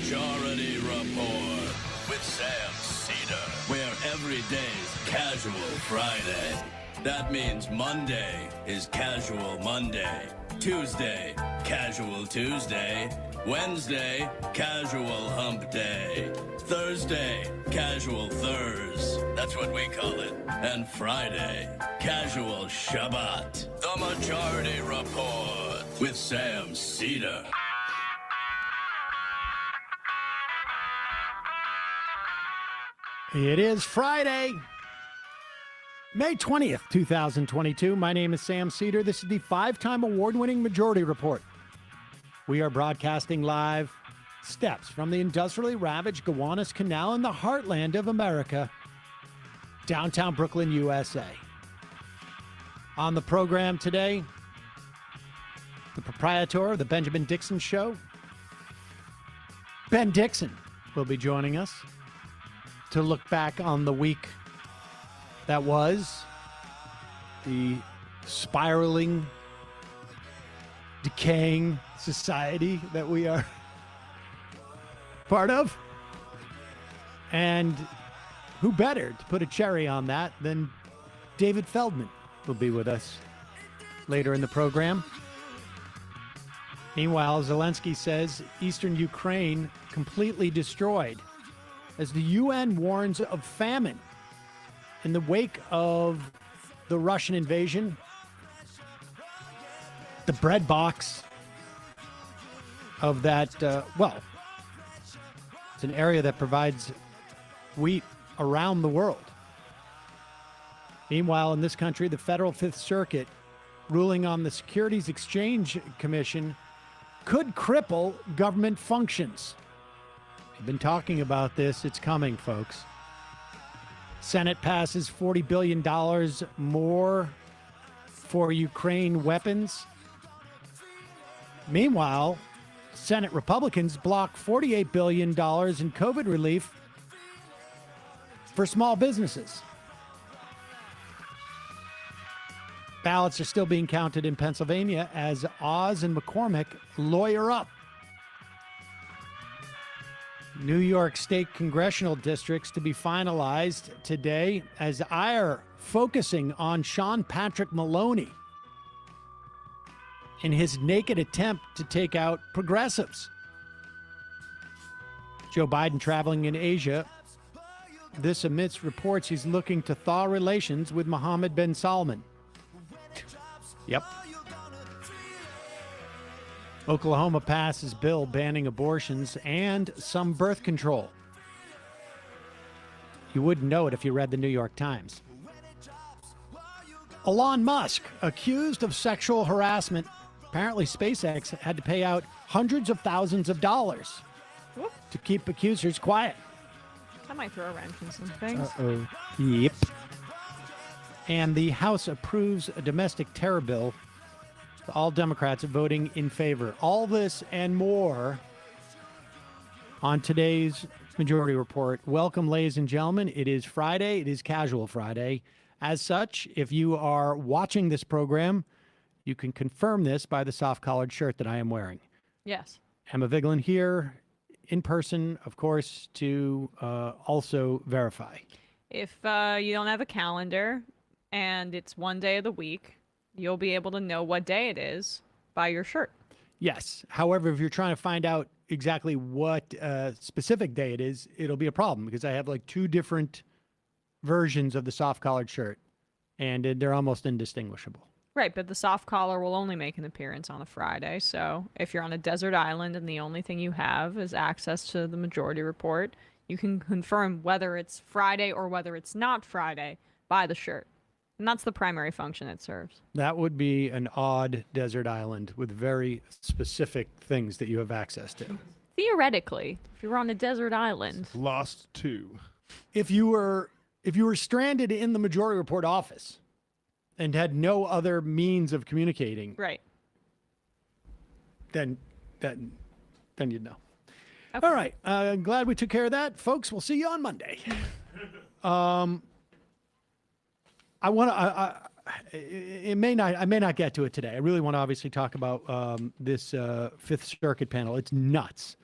Majority Report with Sam Seder, where every day's Casual Friday. That means Monday is Casual Monday, Tuesday, Casual Tuesday, Wednesday, Casual Hump Day, Thursday, Casual Thurs, that's what we call it, and Friday, Casual Shabbat. The Majority Report with Sam Seder. It is Friday, May 20th, 2022. My name is Sam Seder. This is the five-time award-winning Majority Report. We are broadcasting live steps from the industrially ravaged Gowanus Canal in the heartland of America, downtown Brooklyn, USA. On the program today, the proprietor of the Benjamin Dixon Show, Ben Dixon, will be joining us to look back on the week that was, the spiraling, decaying society that we are part of. And who better to put a cherry on that than David Feldman will be with us later in the program. Meanwhile, Zelensky says eastern Ukraine completely destroyed as the UN warns of famine in the wake of the Russian invasion. The bread box of that, it's an area that provides wheat around the world. Meanwhile, in this country, the Federal Fifth Circuit ruling on the Securities Exchange Commission could cripple government functions. We've been talking about this. It's coming, folks. Senate passes $40 billion more for Ukraine weapons. Meanwhile, Senate Republicans block $48 billion in COVID relief for small businesses. Ballots are still being counted in Pennsylvania as Oz and McCormick lawyer up. New York State congressional districts to be finalized today as ire focusing on Sean Patrick Maloney in his naked attempt to take out progressives. Joe Biden traveling in Asia. This amidst reports he's looking to thaw relations with Mohammed bin Salman. Yep. Oklahoma passes bill banning abortions and some birth control. You wouldn't know it if you read the New York Times. Elon Musk accused of sexual harassment. Apparently SpaceX had to pay out hundreds of thousands of dollars to keep accusers quiet. That might throw a wrench in some things. Yep. And the House approves a domestic terror bill. All Democrats are voting in favor. All this and more on today's Majority Report. Welcome, ladies and gentlemen. It is Friday. It is Casual Friday. As such, if you are watching this program, you can confirm this by the soft-collared shirt that I am wearing. Yes. Emma Vigeland here in person, of course, to also verify. If you don't have a calendar and it's one day of the week, you'll be able to know what day it is by your shirt. Yes. However, if you're trying to find out exactly what specific day it is, it'll be a problem because I have like two different versions of the soft-collared shirt, and they're almost indistinguishable. Right, but the soft collar will only make an appearance on a Friday. So if you're on a desert island and the only thing you have is access to the Majority Report, you can confirm whether it's Friday or whether it's not Friday by the shirt. And that's the primary function it serves. That would be an odd desert island with very specific things that you have access to. Theoretically, if you're on a desert island. Lost 2. If you were stranded in the Majority Report office and had no other means of communicating, Right. then you'd know. Okay. All right. Glad we took care of that. Folks, we'll see you on Monday. I may not get to it today. I really want to obviously talk about this Fifth Circuit panel. It's nuts.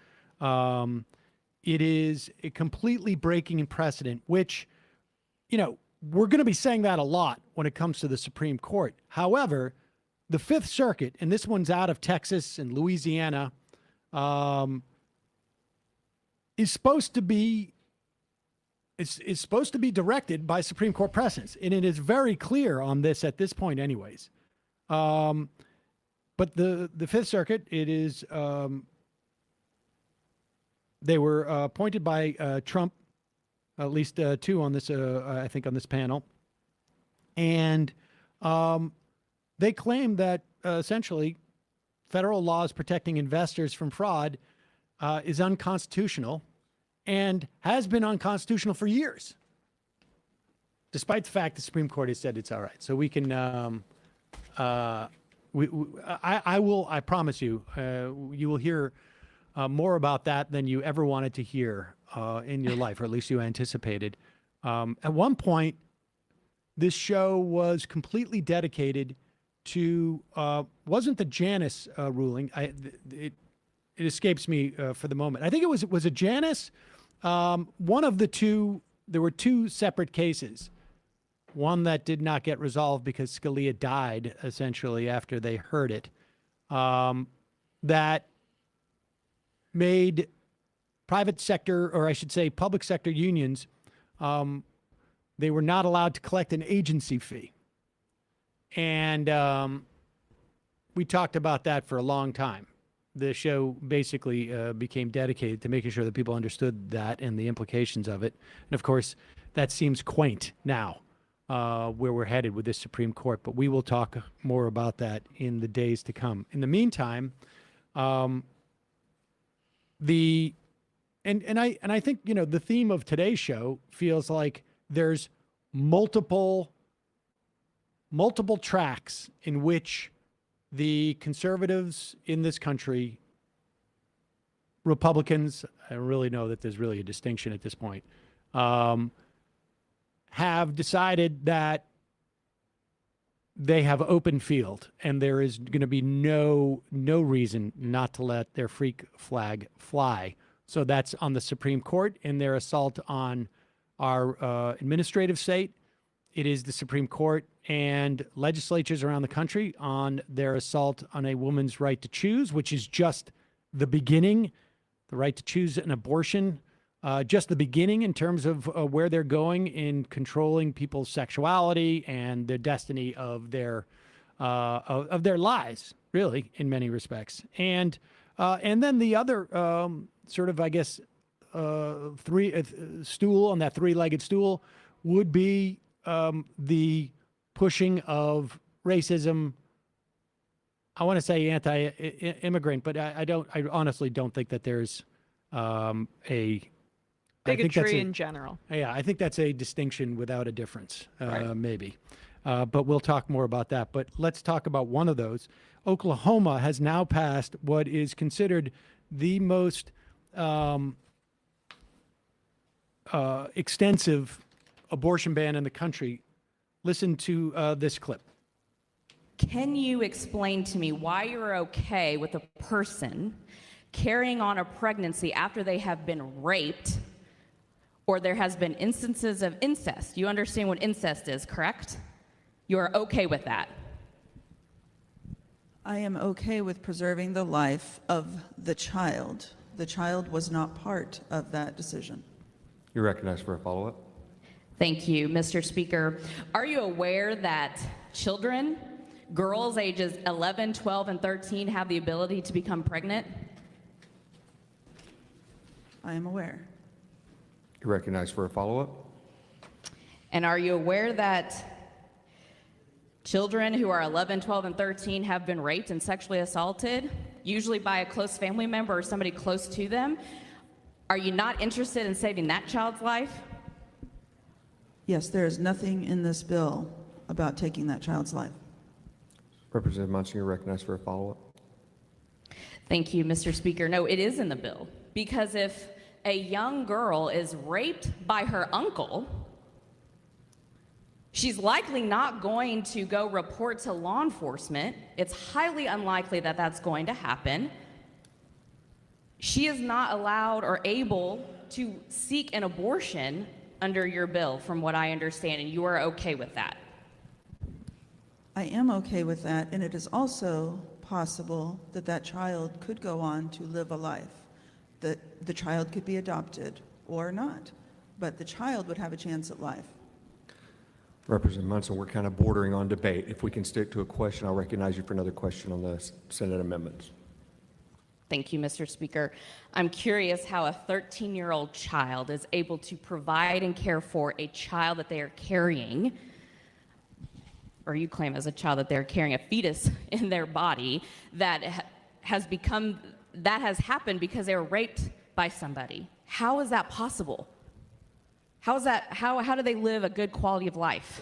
It is completely breaking precedent, which, we're going to be saying that a lot when it comes to the Supreme Court. However, the Fifth Circuit, and this one's out of Texas and Louisiana, is supposed to be directed by Supreme Court precedents, and it is very clear on this at this point, anyways. But the Fifth Circuit, it is they were appointed by Trump, at least two on this, I think, on this panel, and they claim that essentially federal laws protecting investors from fraud is unconstitutional and has been unconstitutional for years, despite the fact the Supreme Court has said it's all right. So we can, I promise you, you will hear more about that than you ever wanted to hear in your life, or at least you anticipated. At one point, this show was completely dedicated to, wasn't the Janus ruling. It escapes me for the moment. I think was it Janus? One of the two, there were two separate cases. One that did not get resolved because Scalia died essentially after they heard it. That made private sector, or I should say public sector unions, they were not allowed to collect an agency fee. And we talked about that for a long time. The show basically became dedicated to making sure that people understood that and the implications of it. And of course, that seems quaint now, where we're headed with this Supreme Court. But we will talk more about that in the days to come. In the meantime, I think, the theme of today's show feels like there's multiple tracks in which the conservatives in this country, Republicans, I don't really know that there's really a distinction at this point, have decided that they have open field and there is going to be no reason not to let their freak flag fly. So that's on the Supreme Court and their assault on our administrative state. It is the Supreme Court and legislatures around the country on their assault on a woman's right to choose, which is just the beginning. The right to choose an abortion, just the beginning in terms of where they're going in controlling people's sexuality and the destiny of their lives, really, in many respects. And then the other sort of, I guess, stool on that three-legged stool would be the pushing of racism. I want to say anti-immigrant, but I honestly don't think that there's bigotry in general. Yeah, I think that's a distinction without a difference, Right. maybe. But we'll talk more about that. But let's talk about one of those. Oklahoma has now passed what is considered the most extensive abortion ban in the country. Listen to this clip. Can you explain to me why you're okay with a person carrying on a pregnancy after they have been raped or there has been instances of incest? You understand what incest is, correct? You are okay with that? I am okay with preserving the life of the child. The child was not part of that decision. You're recognized for a follow-up. Thank you, Mr. Speaker. Are you aware that children, girls ages 11, 12, and 13 have the ability to become pregnant? I am aware. You're recognized for a follow-up. And are you aware that children who are 11, 12, and 13 have been raped and sexually assaulted, usually by a close family member or somebody close to them? Are you not interested in saving that child's life? Yes, there is nothing in this bill about taking that child's life. Representative Munson, you're recognized for a follow-up. Thank you, Mr. Speaker. No, it is in the bill. Because if a young girl is raped by her uncle, she's likely not going to go report to law enforcement. It's highly unlikely that that's going to happen. She is not allowed or able to seek an abortion under your bill, from what I understand, and you are okay with that. I am okay with that, and it is also possible that that child could go on to live a life, that the child could be adopted or not, but the child would have a chance at life. Representative Munson, we're kind of bordering on debate. If we can stick to a question, I'll recognize you for another question on the Senate amendments. Thank you, Mr. Speaker. I'm curious how a 13-year-old child is able to provide and care for a child that they are carrying, or you claim as a child that they're carrying a fetus in their body that has happened because they were raped by somebody. How is that possible? How do they live a good quality of life?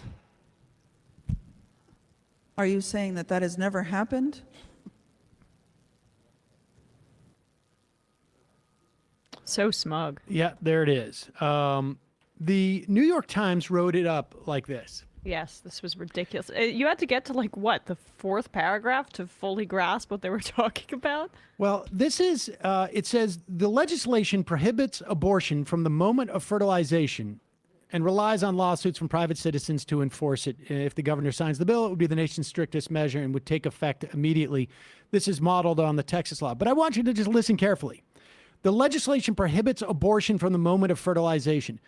Are you saying that that has never happened? So smug. Yeah, there it is. The New York Times wrote it up like this. Yes, this was ridiculous. You had to get to the fourth paragraph to fully grasp what they were talking about? Well, this is, it says, the legislation prohibits abortion from the moment of fertilization and relies on lawsuits from private citizens to enforce it. If the governor signs the bill, it would be the nation's strictest measure and would take effect immediately. This is modeled on the Texas law. But I want you to just listen carefully. The legislation prohibits abortion from the moment of fertilization.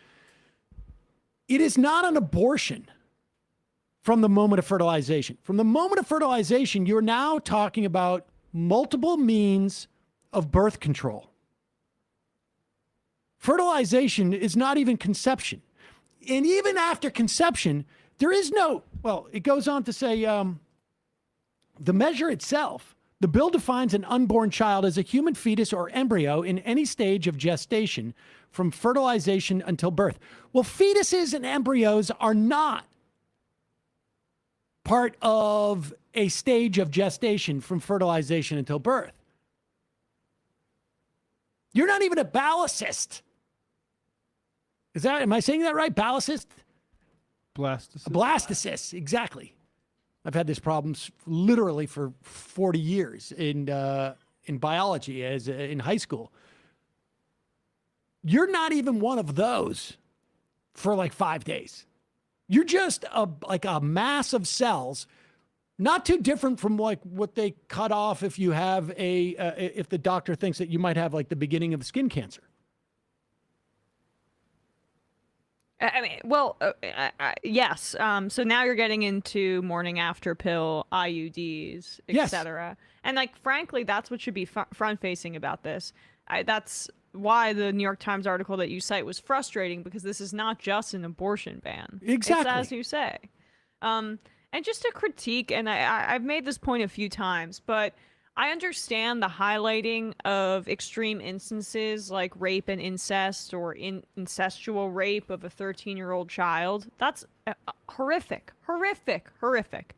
It is not an abortion from the moment of fertilization. From the moment of fertilization, you're now talking about multiple means of birth control. Fertilization is not even conception. And even after conception, there is no, well, it goes on to say the measure itself, the bill defines an unborn child as a human fetus or embryo in any stage of gestation from fertilization until birth. Well, fetuses and embryos are not part of a stage of gestation from fertilization until birth. You're not even a ballicist. Am I saying that right? Ballicist? Blastocyst. A blastocyst, exactly. I've had this problem literally for 40 years in biology in high school. You're not even one of those for like 5 days. You're just a mass of cells, not too different from like what they cut off if you have if the doctor thinks that you might have like the beginning of skin cancer. I mean, well, yes. So now you're getting into morning after pill, IUDs, etc. Yes. And like, frankly, that's what should be front facing about this. That's why the New York Times article that you cite was frustrating, because this is not just an abortion ban. Exactly. It's as you say. And just a critique, and I've made this point a few times, but I understand the highlighting of extreme instances like rape and incest or incestual rape of a 13-year-old child. That's horrific, horrific, horrific.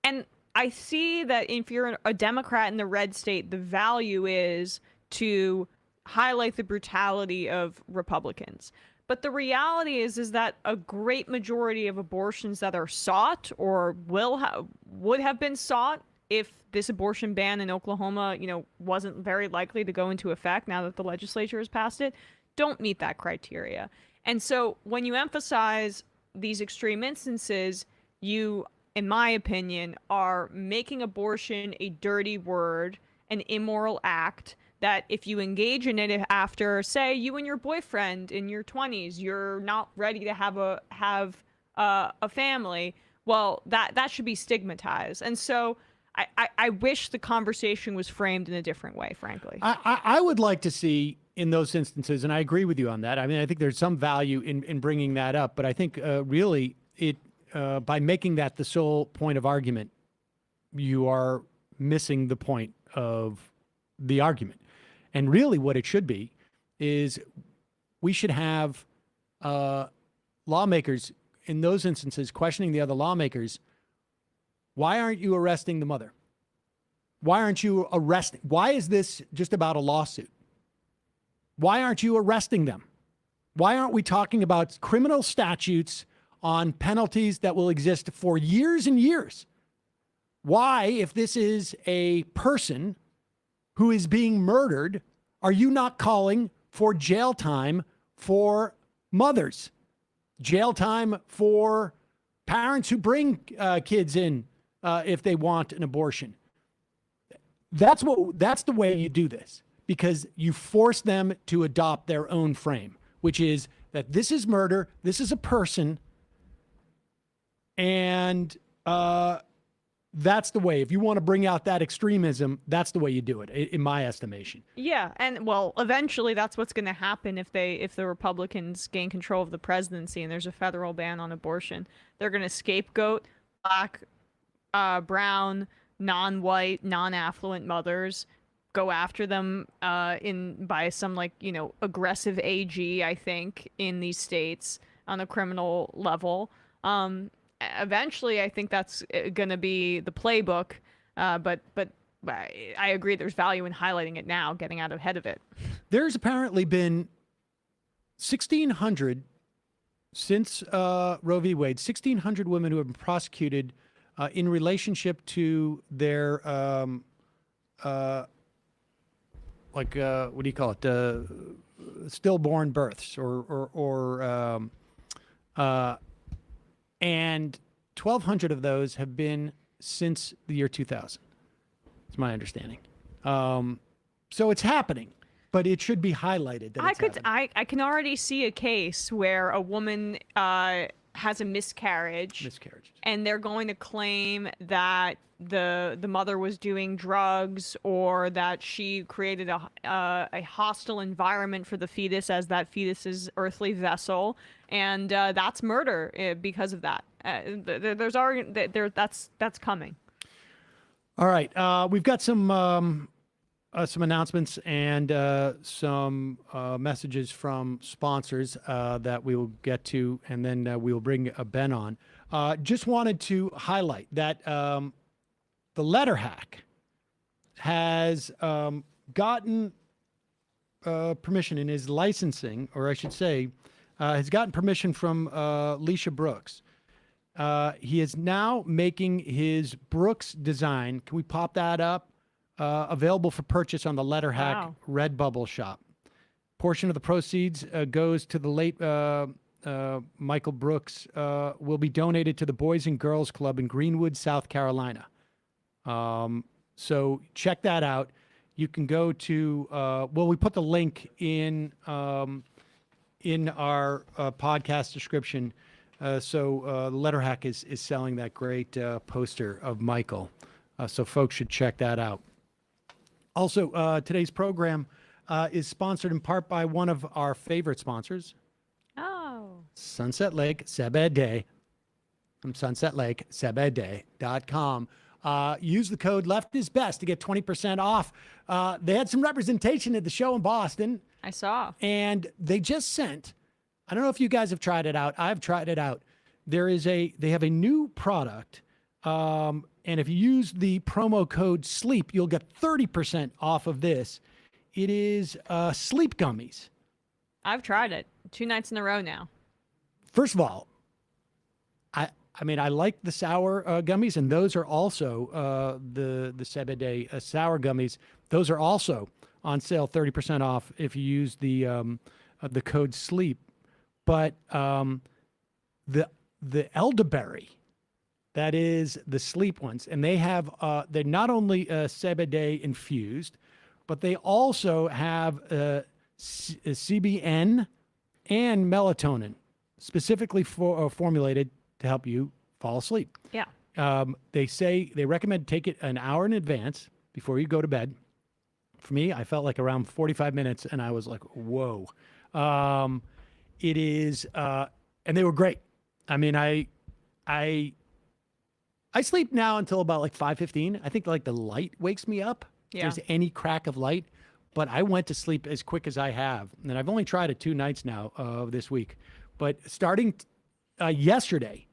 And I see that if you're a Democrat in the red state, the value is to highlight the brutality of Republicans. But the reality is that a great majority of abortions that are sought or would have been sought if this abortion ban in Oklahoma, wasn't very likely to go into effect now that the legislature has passed it, don't meet that criteria. And so when you emphasize these extreme instances, you, in my opinion, are making abortion a dirty word, an immoral act, that if you engage in it after, say, you and your boyfriend in your 20s, you're not ready to have a family, well, that should be stigmatized. And so I wish the conversation was framed in a different way, frankly. I would like to see in those instances, and I agree with you on that. I mean, I think there's some value in bringing that up, but I think really by making that the sole point of argument, you are missing the point of the argument. And really what it should be is we should have lawmakers in those instances questioning the other lawmakers. Why aren't you arresting the mother? Why aren't you arresting? Why is this just about a lawsuit? Why aren't you arresting them? Why aren't we talking about criminal statutes on penalties that will exist for years and years? Why, if this is a person who is being murdered are you not calling for jail time for mothers? Jail time for parents who bring kids in if they want an abortion. That's the way you do this, because you force them to adopt their own frame, which is that this is murder, this is a person, and that's the way. If you want to bring out that extremism, that's the way you do it, in my estimation. Yeah, and well, eventually that's what's going to happen if the Republicans gain control of the presidency and there's a federal ban on abortion. They're going to scapegoat black, brown, non-white, non-affluent mothers, go after them by some aggressive AG, I think, in these states on a criminal level. Eventually, I think that's going to be the playbook, but I agree there's value in highlighting it now, getting out ahead of it. There's apparently been 1,600, since Roe v. Wade, 1,600 women who have been prosecuted in relationship to their, what do you call it, stillborn births, and 1,200 of those have been since the year 2000. It's my understanding. So it's happening, but it should be highlighted that it's happening. I can already see a case where a woman has a miscarriage, and they're going to claim that the mother was doing drugs, or that she created a hostile environment for the fetus as that fetus's earthly vessel, and that's murder because of that. That's coming. All right, we've got some announcements and some messages from sponsors that we will get to, and then we will bring Ben on. Just wanted to highlight that the letter hack has gotten permission in his licensing, or I should say, has gotten permission from Leisha Brooks. He is now making his Brooks design. Can we pop that up? Available for purchase on the Letter Hack Redbubble shop. Portion of the proceeds goes to the late Michael Brooks, will be donated to the Boys and Girls Club in Greenwood, South Carolina. So check that out. You can go to, we put the link in our podcast description. So the Letter Hack is selling that great poster of Michael. So folks should check that out. Also, today's program is sponsored in part by one of our favorite sponsors. Oh. Sunset Lake Seder from sunsetlakeseder.com. Use the code Left is Best to get 20% off. They had some representation at the show in Boston. I saw. And they just sent, I don't know if you guys have tried it out. I've tried it out. They have a new product. And if you use the promo code SLEEP, you'll get 30% off of this. It is sleep gummies. I've tried it 2 nights in a row now. First of all, I mean, I like the sour gummies, and those are also the Seder sour gummies. Those are also on sale, 30% off if you use the code SLEEP. But the elderberry, that is the sleep ones, and they have they're not only CBD infused, but they also have CBN and melatonin, specifically formulated to help you fall asleep. Yeah. They recommend take it an hour in advance before you go to bed. For me, I felt like around 45 minutes, and I was like, whoa. It is, and they were great. I mean, I sleep now until about like 5:15. I think like the light wakes me up. Yeah. If there's any crack of light, but I went to sleep as quick as I have. And I've only tried it 2 nights now this week. But starting yesterday,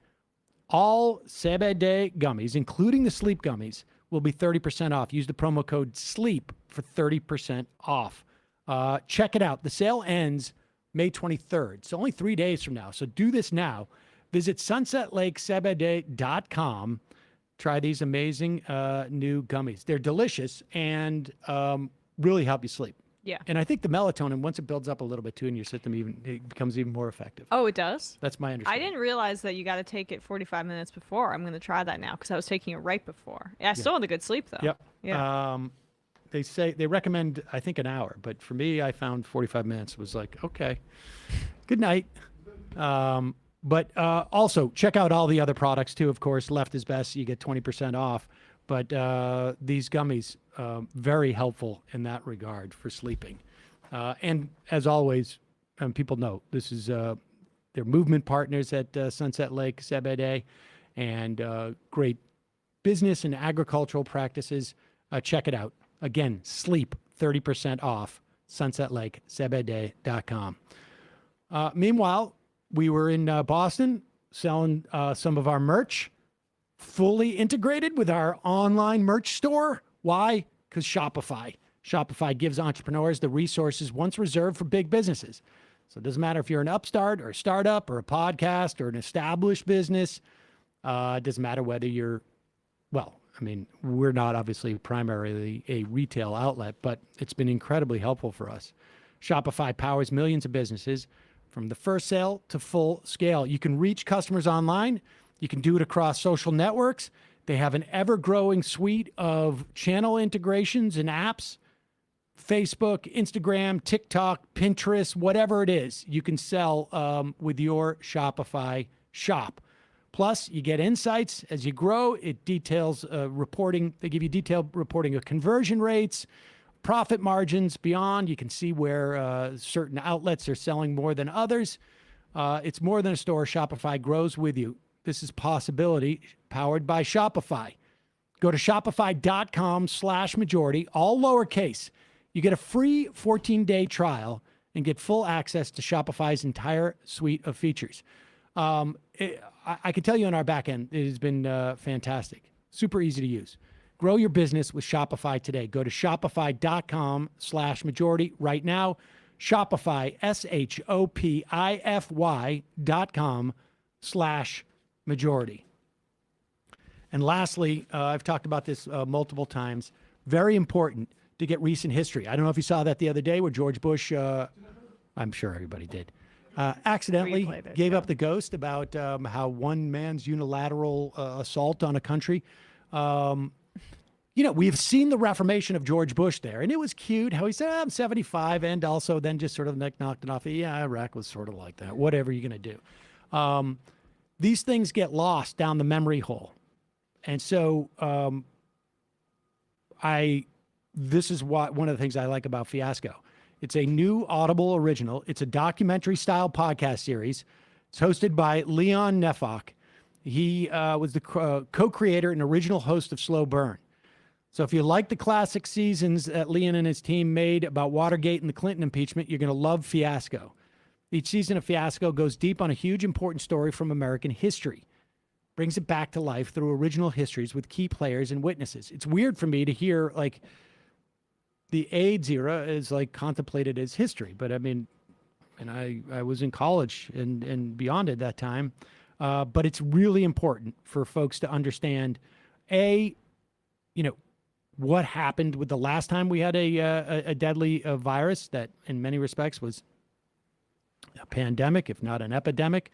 all CBD gummies, including the sleep gummies, will be 30% off. Use the promo code SLEEP for 30% off. Check it out. The sale ends May 23rd. So only 3 days from now. So do this now. Visit sunsetlakeseder.com. Try these amazing new gummies. They're delicious and really help you sleep. Yeah. And I think the melatonin, once it builds up a little bit too in your system, it becomes even more effective. Oh, it does? That's my I understanding. didn't realize that you got to take it 45 minutes before. I'm going to try that now because I was taking it right before. Yeah, I still had a good sleep, though. Yep. Yeah. They recommend, I think, an hour. But for me, I found 45 minutes was like, okay, good night. But also, check out all the other products, too. Of course, Left is Best. You get 20% off. But these gummies, very helpful in that regard for sleeping. And as always, people know, this is they're movement partners at Sunset Lake, Seder, and great business and agricultural practices. Check it out. Again, sleep, 30% off, sunsetlakesebede.com. Meanwhile, we were in Boston selling some of our merch, fully integrated with our online merch store. Why? Because Shopify. Shopify gives entrepreneurs the resources once reserved for big businesses. So it doesn't matter if you're an upstart or a startup or a podcast or an established business. It doesn't matter whether you're, well, I mean, we're not obviously primarily a retail outlet, but it's been incredibly helpful for us. Shopify powers millions of businesses from the first sale to full scale. You can reach customers online. You can do it across social networks. They have an ever-growing suite of channel integrations and apps. Facebook, Instagram, TikTok, Pinterest, whatever it is, you can sell with your Shopify shop. Plus, you get insights as you grow. It details reporting. They give you detailed reporting of conversion rates, profit margins, beyond. You can see where certain outlets are selling more than others. It's more than a store. Shopify grows with you. This is possibility powered by Shopify. Go to shopify.com/majority, all lowercase. You get a free 14-day trial and get full access to Shopify's entire suite of features. I can tell you on our back end, it has been fantastic. Super easy to use. Grow your business with Shopify today. Go to shopify.com/majority right now. Shopify, shopify.com/majority. And lastly, I've talked about this multiple times. Very important to get recent history. I don't know if you saw that the other day where George Bush, I'm sure everybody did, accidentally gave up the ghost about how one man's unilateral assault on a country. We've seen the reformation of George Bush there, and it was cute how he said, I'm 75, and also then just sort of knocked it off. Yeah, Iraq was sort of like that. Whatever you're going to do. These things get lost down the memory hole. And so this is one of the things I like about Fiasco. It's a new Audible original. It's a documentary-style podcast series. It's hosted by Leon Nefok. He was the co-creator and original host of Slow Burn. So if you like the classic seasons that Leon and his team made about Watergate and the Clinton impeachment, you're going to love Fiasco. Each season of Fiasco goes deep on a huge, important story from American history. Brings it back to life through original histories with key players and witnesses. It's weird for me to hear, like, the AIDS era is, like, contemplated as history. But, I mean, and I was in college and beyond at that time. But it's really important for folks to understand, what happened with the last time we had a deadly virus that in many respects was a pandemic, if not an epidemic.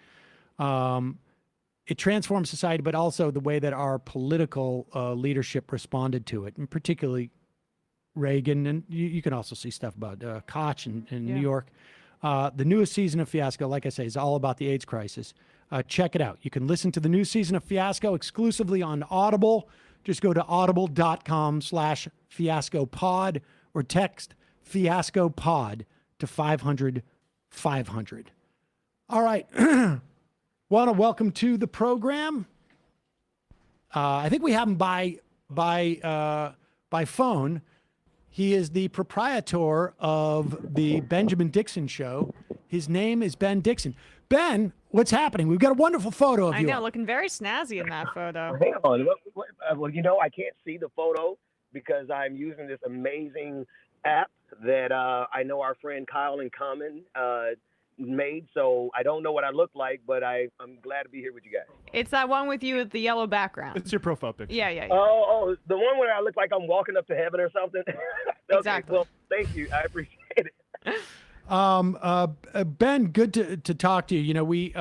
It transformed society, but also the way that our political leadership responded to it, and particularly Reagan. And you can also see stuff about Koch in New York. The newest season of Fiasco, like I say, is all about the AIDS crisis. Check it out. You can listen to the new season of Fiasco exclusively on Audible. Just go to audible.com/fiascopod or text Fiasco Pod to 500-500. All right. Want to welcome to the program. I think we have him by phone. He is the proprietor of the Benjamin Dixon Show. His name is Ben Dixon. Ben, what's happening? We've got a wonderful photo of you. I know, looking very snazzy in that photo. Hang on. Well, I can't see the photo because I'm using this amazing app that I know our friend Kyle in Common made. So I don't know what I look like, but I'm glad to be here with you guys. It's that one with you with the yellow background. It's your profile picture. Yeah. Oh, the one where I look like I'm walking up to heaven or something? Okay, Exactly. well, thank you. I appreciate it. Ben, good to talk to you. You know, we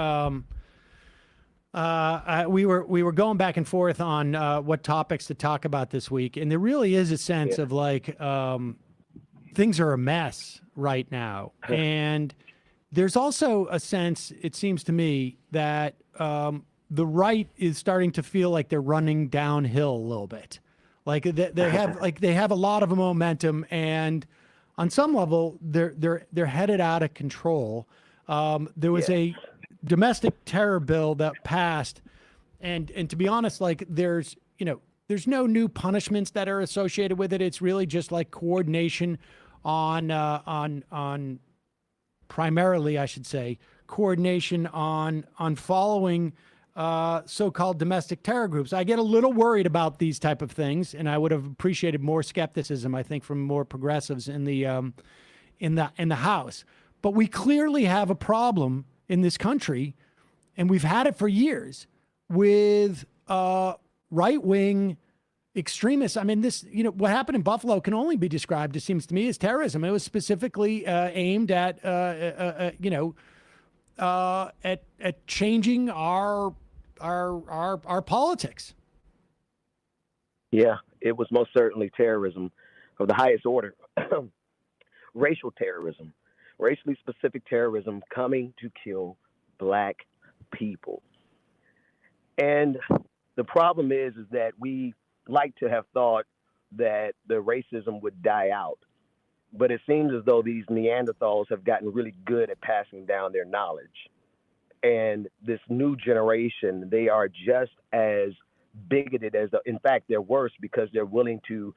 were going back and forth on what topics to talk about this week, and there really is a sense of like things are a mess right now, and there's also a sense, it seems to me, that the right is starting to feel like they're running downhill a little bit, like they have a lot of momentum, and on some level they're headed out of control. There was a domestic terror bill that passed, and to be honest, like there's no new punishments that are associated with it. It's really just like coordination on primarily, I should say, coordination on following so-called domestic terror groups. I get a little worried about these type of things, and I would have appreciated more skepticism, I think, from more progressives in the House. But we clearly have a problem in this country, and we've had it for years, with right-wing extremists. I mean, what happened in Buffalo can only be described, it seems to me, as terrorism. It was specifically aimed at changing our politics. Yeah, it was most certainly terrorism of the highest order. Racial terrorism, racially specific terrorism coming to kill Black people. And the problem is that we like to have thought that the racism would die out. But it seems as though these Neanderthals have gotten really good at passing down their knowledge. And this new generation, they are just as bigoted as, in fact, they're worse, because they're willing to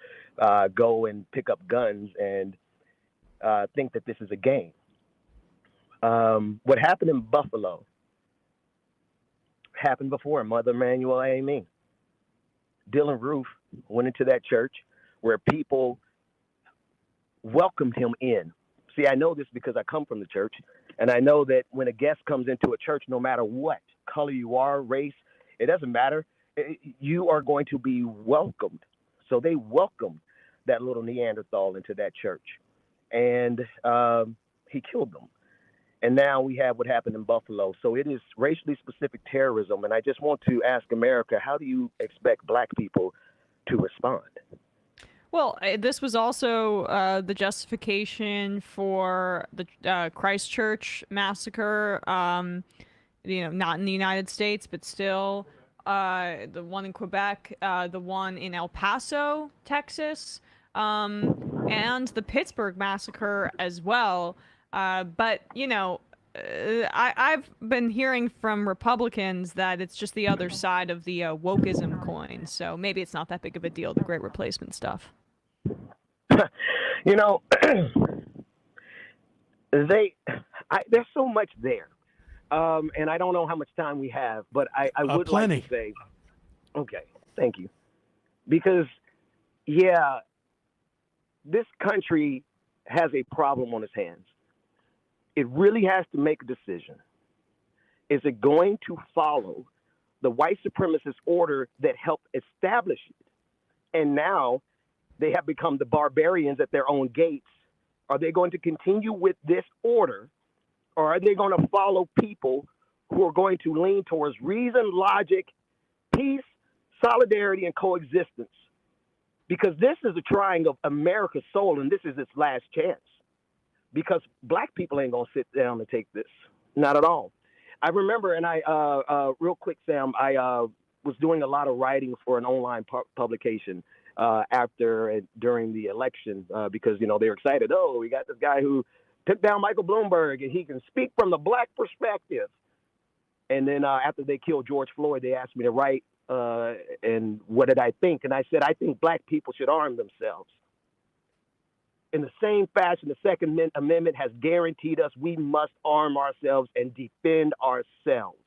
go and pick up guns and think that this is a game. What happened in Buffalo happened before. Mother Emanuel Amy. Dylan Roof went into that church where people welcomed him in. See, I know this because I come from the church, and I know that when a guest comes into a church, no matter what color you are, race, it doesn't matter. You are going to be welcomed. So they welcomed that little Neanderthal into that church, and he killed them. And now we have what happened in Buffalo. So it is racially specific terrorism. And I just want to ask America, how do you expect Black people to respond? Well, this was also the justification for the Christchurch massacre, not in the United States, but still the one in Quebec, the one in El Paso, Texas, and the Pittsburgh massacre as well. But, I've been hearing from Republicans that it's just the other side of the wokeism coin. So maybe it's not that big of a deal, the Great Replacement stuff. There's so much there. And I don't know how much time we have, but I would plenty. like to say, okay, thank you. Because, this country has a problem on its hands. It really has to make a decision. Is it going to follow the white supremacist order that helped establish it? And now they have become the barbarians at their own gates. Are they going to continue with this order, or are they going to follow people who are going to lean towards reason, logic, peace, solidarity, and coexistence? Because this is a trying of America's soul, and this is its last chance. Because Black people ain't going to sit down and take this. Not at all. I remember, and real quick, Sam, I was doing a lot of writing for an online publication after and during the election because, they were excited. Oh, we got this guy who took down Michael Bloomberg, and he can speak from the Black perspective. And then after they killed George Floyd, they asked me to write, and what did I think? And I said, I think Black people should arm themselves. In the same fashion, the Second Amendment has guaranteed us we must arm ourselves and defend ourselves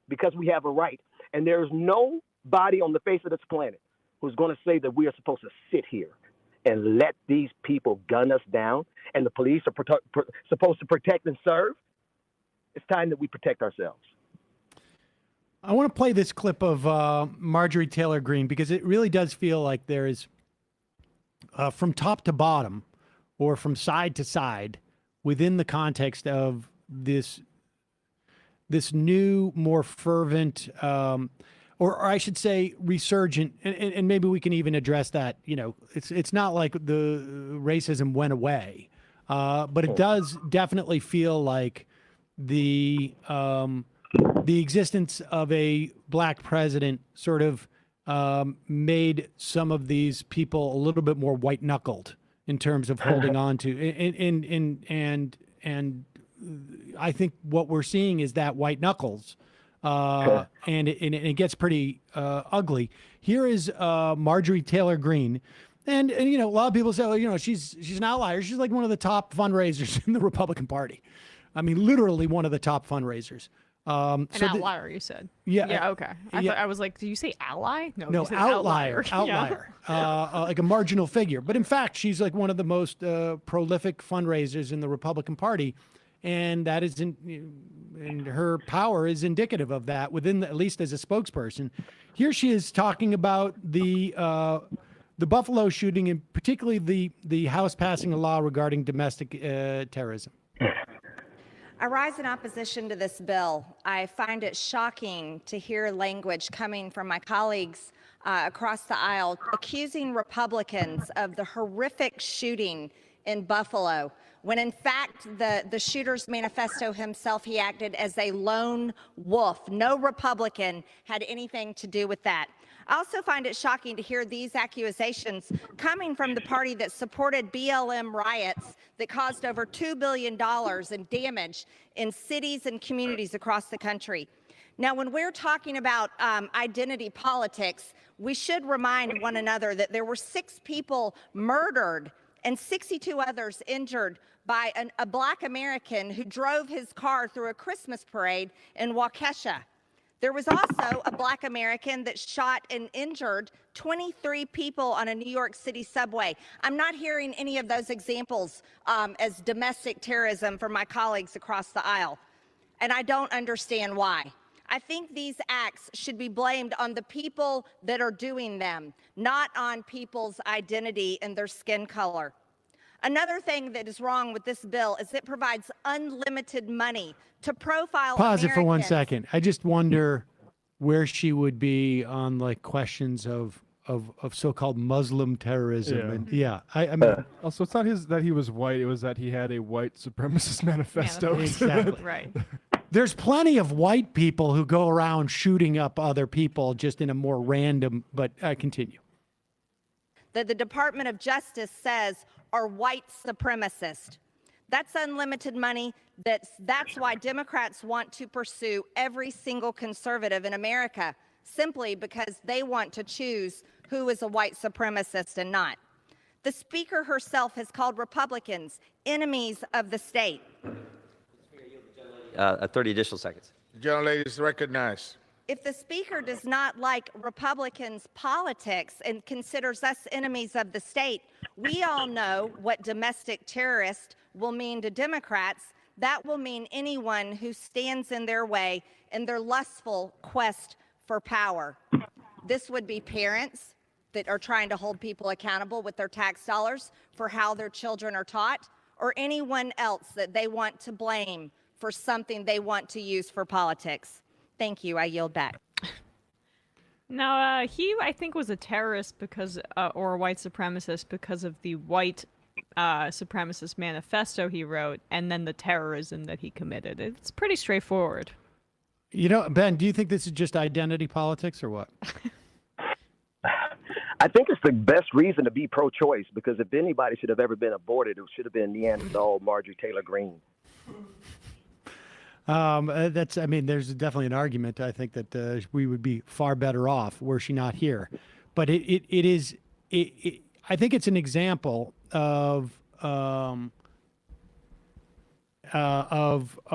because we have a right. And there's nobody on the face of this planet who's going to say that we are supposed to sit here and let these people gun us down and the police are supposed to protect and serve. It's time that we protect ourselves. I want to play this clip of Marjorie Taylor Greene because it really does feel like there is from top to bottom or from side to side, within the context of this new, more fervent, or I should say resurgent, and maybe we can even address that. It's not like the racism went away, but it does definitely feel like the existence of a black president sort of made some of these people a little bit more white knuckled in terms of holding on to, and I think what we're seeing is that white knuckles, and it gets pretty ugly. Here is Marjorie Taylor Greene, and a lot of people say, oh, she's an outlier. She's like one of the top fundraisers in the Republican Party. I mean, literally one of the top fundraisers. An outlier, you said. Yeah. Yeah. Okay. I was like, did you say ally? No, No, you said outlier. Yeah. Like a marginal figure. But in fact, she's like one of the most prolific fundraisers in the Republican Party, and that is and her power is indicative of that within at least as a spokesperson. Here she is talking about the Buffalo shooting, and particularly the House passing a law regarding domestic terrorism. I rise in opposition to this bill. I find it shocking to hear language coming from my colleagues across the aisle accusing Republicans of the horrific shooting in Buffalo, when in fact the shooter's manifesto himself, he acted as a lone wolf. No Republican had anything to do with that. I also find it shocking to hear these accusations coming from the party that supported BLM riots that caused over $2 billion in damage in cities and communities across the country. Now, when we're talking about identity politics, we should remind one another that there were 6 people murdered and 62 others injured by a Black American who drove his car through a Christmas parade in Waukesha. There was also a Black American that shot and injured 23 people on a New York City subway. I'm not hearing any of those examples as domestic terrorism from my colleagues across the aisle, and I don't understand why. I think these acts should be blamed on the people that are doing them, not on people's identity and their skin color. Another thing that is wrong with this bill is it provides unlimited money to profile Pause it for 1 Americans. second. I just wonder where she would be on like questions of so-called Muslim terrorism. Yeah. And I mean, Also, it's not that he was white; it was that he had a white supremacist manifesto. Exactly. Right. There's plenty of white people who go around shooting up other people just in a more random, but continue. That the Department of Justice says are white supremacist. That's unlimited money. That's why Democrats want to pursue every single conservative in America, simply because they want to choose who is a white supremacist and not. The Speaker herself has called Republicans enemies of the state. 30 additional seconds. Gentlelady is recognized. If the Speaker does not like Republicans' politics and considers us enemies of the state, we all know what domestic terrorist will mean to Democrats. That will mean anyone who stands in their way in their lustful quest for power. This would be parents that are trying to hold people accountable with their tax dollars for how their children are taught, or anyone else that they want to blame for something they want to use for politics. Thank you. I yield back. No, he, I think, was a terrorist because, or a white supremacist because of the white supremacist manifesto he wrote, and then the terrorism that he committed. It's pretty straightforward. Ben, do you think this is just identity politics or what? I think it's the best reason to be pro-choice, because if anybody should have ever been aborted, it should have been Neanderthal Marjorie Taylor Greene. There's definitely an argument. I think that we would be far better off were she not here. But I think it's an example of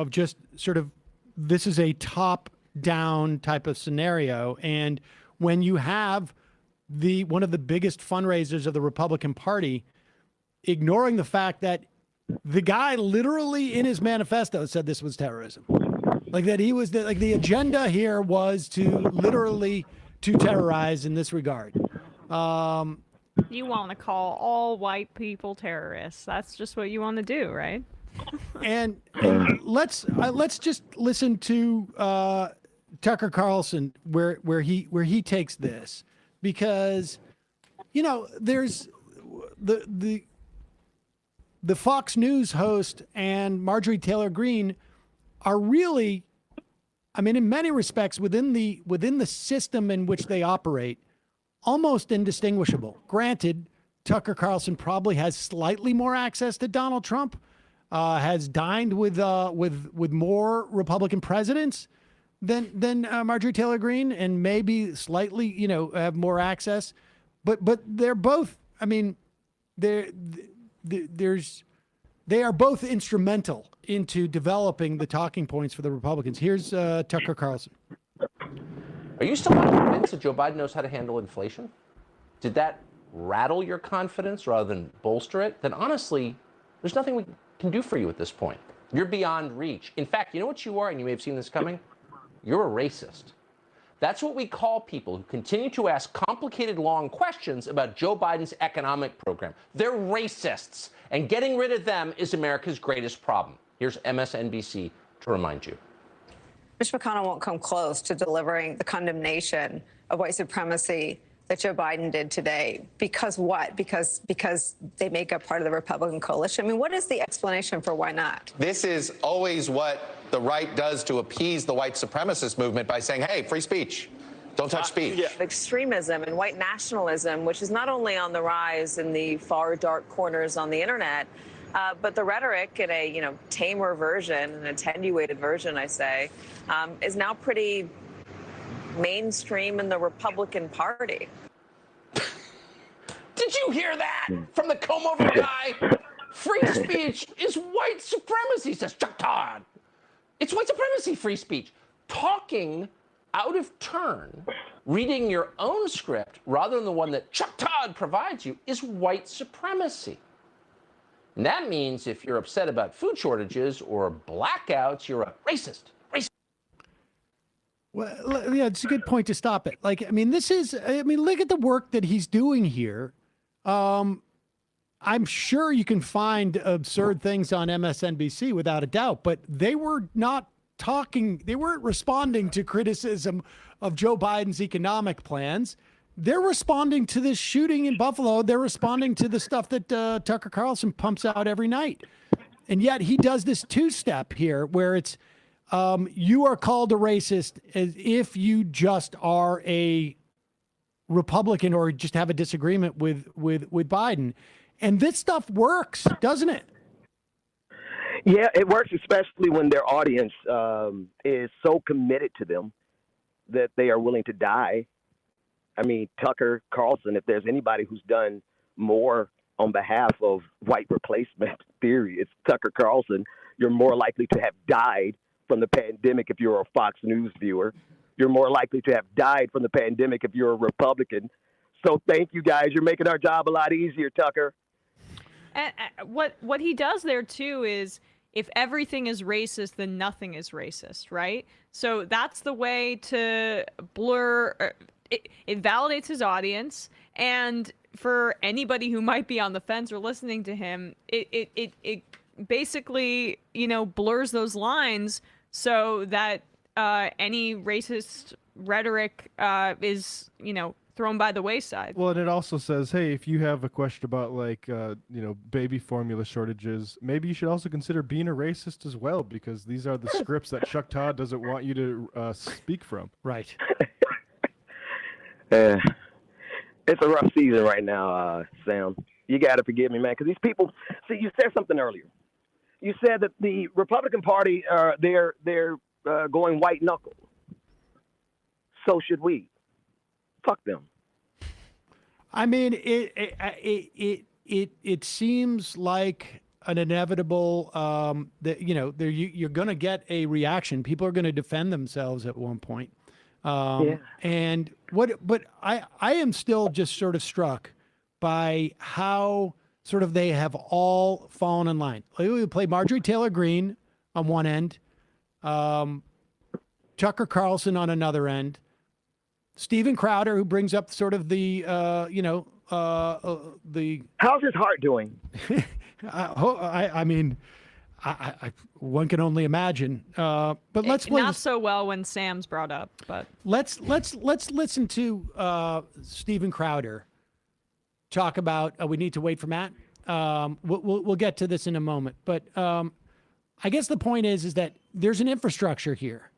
just sort of, this is a top-down type of scenario. And when you have one of the biggest fundraisers of the Republican Party ignoring the fact that the guy literally in his manifesto said this was terrorism, like that he was the agenda here was to literally to terrorize in this regard. You want to call all white people terrorists. That's just what you want to do, right? And let's just listen to Tucker Carlson where he takes this, because there's the Fox News host and Marjorie Taylor Greene are really, I mean, in many respects within the system in which they operate, almost indistinguishable. Granted, Tucker Carlson probably has slightly more access to Donald Trump, has dined with more Republican presidents than Marjorie Taylor Greene, and maybe slightly, have more access. But they're both, I mean, they are both instrumental into developing the talking points for the Republicans. Here's Tucker Carlson. Are you still not convinced that Joe Biden knows how to handle inflation? Did that rattle your confidence rather than bolster it? Then honestly, there's nothing we can do for you at this point. You're beyond reach. In fact, you know what you are, and you may have seen this coming? You're a racist. That's what we call people who continue to ask complicated, long questions about Joe Biden's economic program. They're racists, and getting rid of them is America's greatest problem. Here's MSNBC to remind you. Mitch McConnell won't come close to delivering the condemnation of white supremacy that Joe Biden did today. Because what? Because they make up part of the Republican coalition? I mean, what is the explanation for why not? This is always what the right does to appease the white supremacist movement by saying, hey, free speech. Don't touch speech. Extremism and white nationalism, which is not only on the rise in the far dark corners on the internet, but the rhetoric in a tamer version, an attenuated version, I say, is now pretty mainstream in the Republican Party. Did you hear that from the comb-over guy? Free speech is white supremacy, says Chuck Todd. It's white supremacy, free speech. Talking out of turn, reading your own script rather than the one that Chuck Todd provides you is white supremacy. And that means if you're upset about food shortages or blackouts, you're a racist. Well, yeah, it's a good point to stop it. Like, I mean, look at the work that he's doing here. I'm sure you can find absurd things on MSNBC without a doubt, but they weren't responding to criticism of Joe Biden's economic plans. They're responding to this shooting in Buffalo. They're responding to the stuff that Tucker Carlson pumps out every night. And yet he does this two-step here where it's, you are called a racist as if you just are a Republican or just have a disagreement with Biden. And this stuff works, doesn't it? Yeah, it works, especially when their audience is so committed to them that they are willing to die. I mean, Tucker Carlson, if there's anybody who's done more on behalf of white replacement theory, it's Tucker Carlson. You're more likely to have died from the pandemic if you're a Fox News viewer. You're more likely to have died from the pandemic if you're a Republican. So thank you, guys. You're making our job a lot easier, Tucker. And what he does there, too, is if everything is racist, then nothing is racist, right? So that's the way to blur. It validates his audience. And for anybody who might be on the fence or listening to him, it basically, blurs those lines so that any racist rhetoric is, thrown by the wayside. Well, and it also says, hey, if you have a question about baby formula shortages, maybe you should also consider being a racist as well, because these are the scripts that Chuck Todd doesn't want you to speak from. Right. It's a rough season right now, Sam. You got to forgive me, man, because these people. See, you said something earlier. You said that the Republican Party they're going white knuckle. So should we. Fuck them. I mean, it seems like an inevitable that you're going to get a reaction. People are going to defend themselves at one point. And but I am still just sort of struck by how sort of they have all fallen in line. We play Marjorie Taylor Greene on one end, Tucker Carlson on another end, Steven Crowder, who brings up sort of the how's his heart doing? I mean, one can only imagine. But let's play not this. so well when Sam's brought up. But Let's listen to Steven Crowder talk about. We need to wait for Matt. We'll get to this in a moment. But I guess the point is that there's an infrastructure here.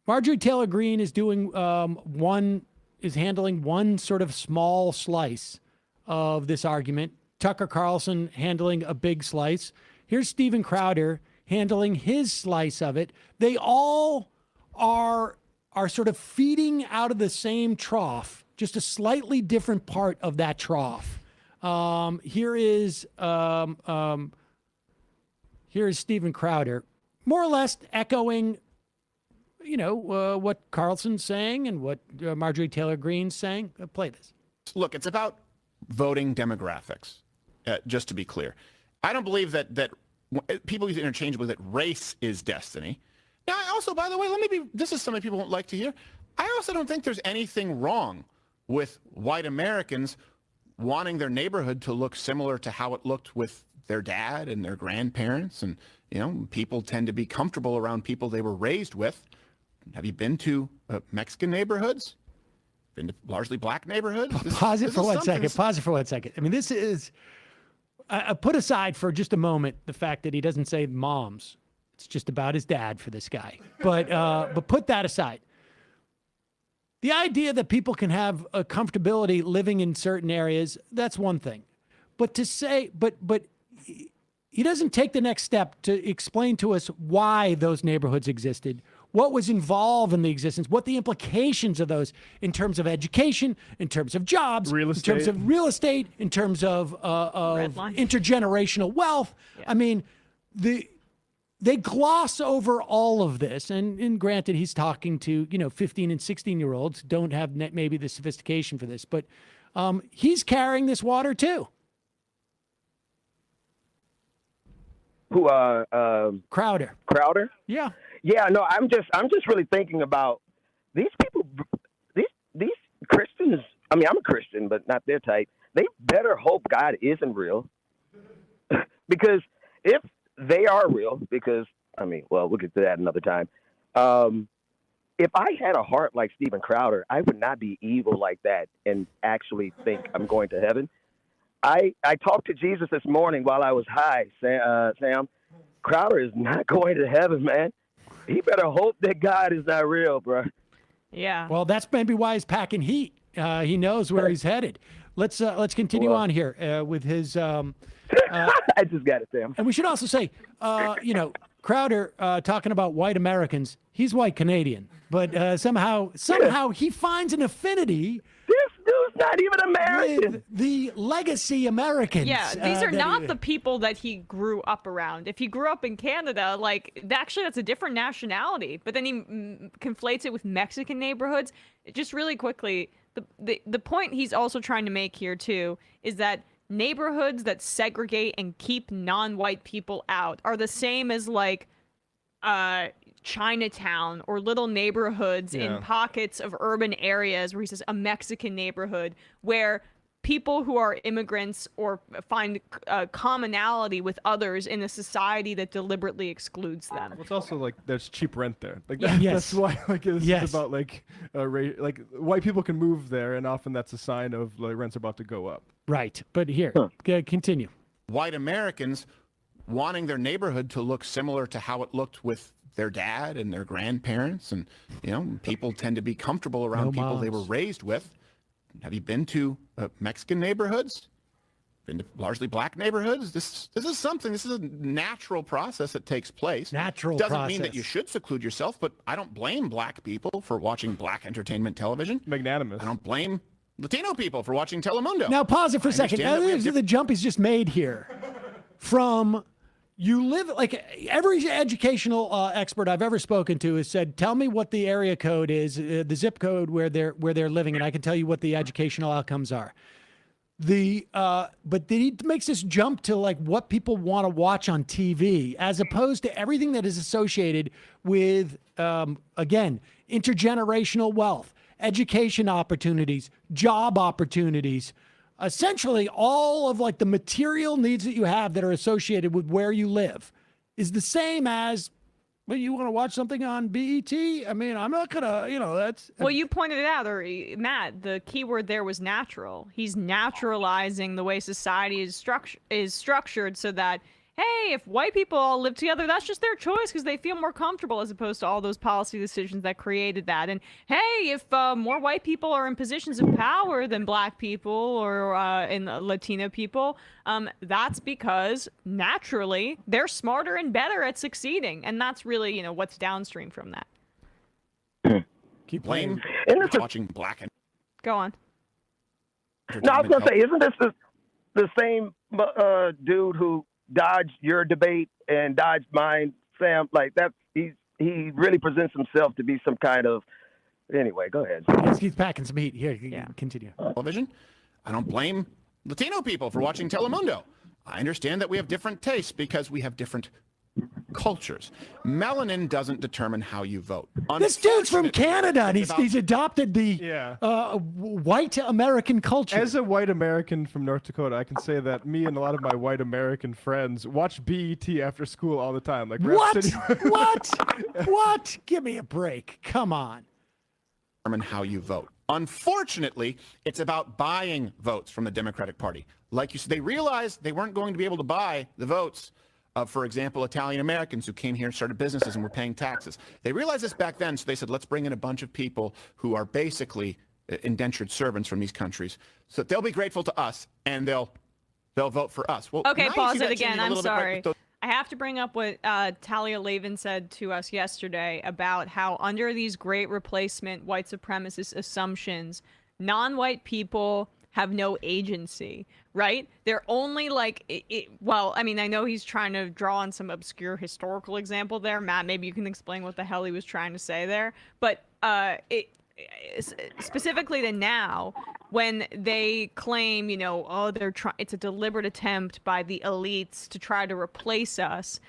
Marjorie Taylor Greene is doing handling one sort of small slice of this argument. Tucker Carlson handling a big slice. Here's Steven Crowder handling his slice of it. They all are sort of feeding out of the same trough, just a slightly different part of that trough. Here is Steven Crowder, more or less echoing, what Carlson's saying and what Marjorie Taylor Greene's saying. Play this. Look, it's about voting demographics, just to be clear. I don't believe that people use interchangeably that race is destiny. Now, I also, by the way, this is something people won't like to hear. I also don't think there's anything wrong with white Americans wanting their neighborhood to look similar to how it looked with their dad and their grandparents. And, people tend to be comfortable around people they were raised with. Have you been to Mexican neighborhoods? Been to largely black neighborhoods? Pause it for 1 second. Pause it for 1 second. I mean, this is, put aside for just a moment the fact that he doesn't say moms. It's just about his dad for this guy. But put that aside. The idea that people can have a comfortability living in certain areas, that's one thing. But to say, but he doesn't take the next step to explain to us why those neighborhoods existed, what was involved in the existence, what the implications of those in terms of education, in terms of jobs, in terms of real estate, in terms of intergenerational wealth. Yeah. I mean, they gloss over all of this. And granted, he's talking to, 15 and 16-year-olds, don't have maybe the sophistication for this, but he's carrying this water too. Who? Crowder. Crowder? Yeah. Yeah, no, I'm just really thinking about these people, these Christians. I mean, I'm a Christian, but not their type. They better hope God isn't real, because if they are real, we'll get to that another time. If I had a heart like Steven Crowder, I would not be evil like that and actually think I'm going to heaven. I talked to Jesus this morning while I was high, Sam. Crowder is not going to heaven, man. He better hope that God is not real, bro. Yeah. Well, that's maybe why he's packing heat. He knows where he's headed. Let's continue on here with his. I just got it, Sam. And we should also say, Crowder talking about white Americans. He's white Canadian, but somehow he finds an affinity. This dude's not even American. With the legacy Americans. Yeah, these are not the people that he grew up around. If he grew up in Canada, that's a different nationality. But then he conflates it with Mexican neighborhoods. Just really quickly, the point he's also trying to make here too is that neighborhoods that segregate and keep non-white people out are the same as Chinatown or little neighborhoods in pockets of urban areas where he says a Mexican neighborhood where people who are immigrants or find commonality with others in a society that deliberately excludes them. Well, it's also there's cheap rent there. Yes. That's why it's about white people can move there, and often that's a sign of rent's about to go up. Right. But here, continue. White Americans wanting their neighborhood to look similar to how it looked with their dad and their grandparents. And, people tend to be comfortable around people they were raised with. Have you been to Mexican neighborhoods? Been to largely black neighborhoods? This is a natural process that takes place. Doesn't mean that you should seclude yourself, but I don't blame black people for watching black entertainment television. Magnanimous. I don't blame Latino people for watching Telemundo. Now pause it for a second. Now, this is the jump he's just made here. From you live every educational expert I've ever spoken to has said, tell me what the area code is, the zip code where they're living, and I can tell you what the educational outcomes are. But he makes this jump to what people want to watch on TV, as opposed to everything that is associated with, again, intergenerational wealth, education opportunities, job opportunities, essentially all of the material needs that you have that are associated with where you live. is the same as, well, you want to watch something on BET? I mean, I'm not going to, that's... Well, you pointed it out, or Matt, the key word there was natural. He's naturalizing the way society is structured so that, hey, if white people all live together, that's just their choice because they feel more comfortable, as opposed to all those policy decisions that created that. And hey, if more white people are in positions of power than black people or in Latino people, that's because naturally they're smarter and better at succeeding. And that's really, what's downstream from that. Keep Blame watching black and... Go on. No, I was going to say, isn't this the same dude who dodged your debate and dodged mine, Sam? Like that, he really presents himself to be some kind of. Anyway, go ahead. He's packing some heat here. Continue. Television. I don't blame Latino people for watching Telemundo. I understand that we have different tastes because we have different cultures. Melanin doesn't determine how you vote. This dude's from Canada, and he's adopted the white American culture. As a white American from North Dakota, I can say that me and a lot of my white American friends watch BET after school all the time. Like what? What? Give me a break. Come on. Determine how you vote. Unfortunately, it's about buying votes from the Democratic Party. Like you said, they realized they weren't going to be able to buy the votes of, for example, Italian Americans who came here and started businesses and were paying taxes. They realized this back then, so they said, let's bring in a bunch of people who are basically indentured servants from these countries. So they'll be grateful to us, and they'll vote for us. Well, okay, now pause you see it that again. changing a I'm little bit, right, sorry. with those- I have to bring up what Talia Lavin said to us yesterday about how under these great replacement white supremacist assumptions, non-white people have no agency, right? They're only like, well, I mean, I know he's trying to draw on some obscure historical example there. Matt, maybe you can explain what the hell he was trying to say there. But specifically to now, when they claim, it's a deliberate attempt by the elites to try to replace us,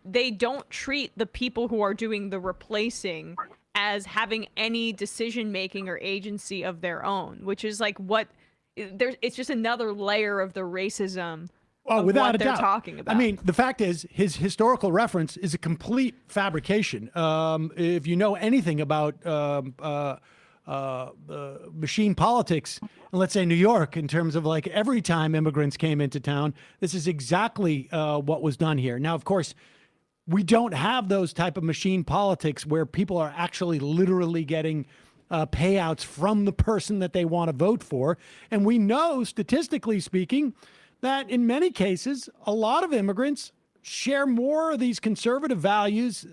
they don't treat the people who are doing the replacing as having any decision-making or agency of their own, which is like it's just another layer of the racism of without what a they're doubt. talking about. I mean, the fact is, his historical reference is a complete fabrication. If you know anything about machine politics, and let's say New York, in terms of like every time immigrants came into town, this is exactly what was done here. Now, of course, we don't have those type of machine politics where people are actually literally getting payouts from the person that they want to vote for. And we know, statistically speaking, that in many cases, a lot of immigrants share more of these conservative values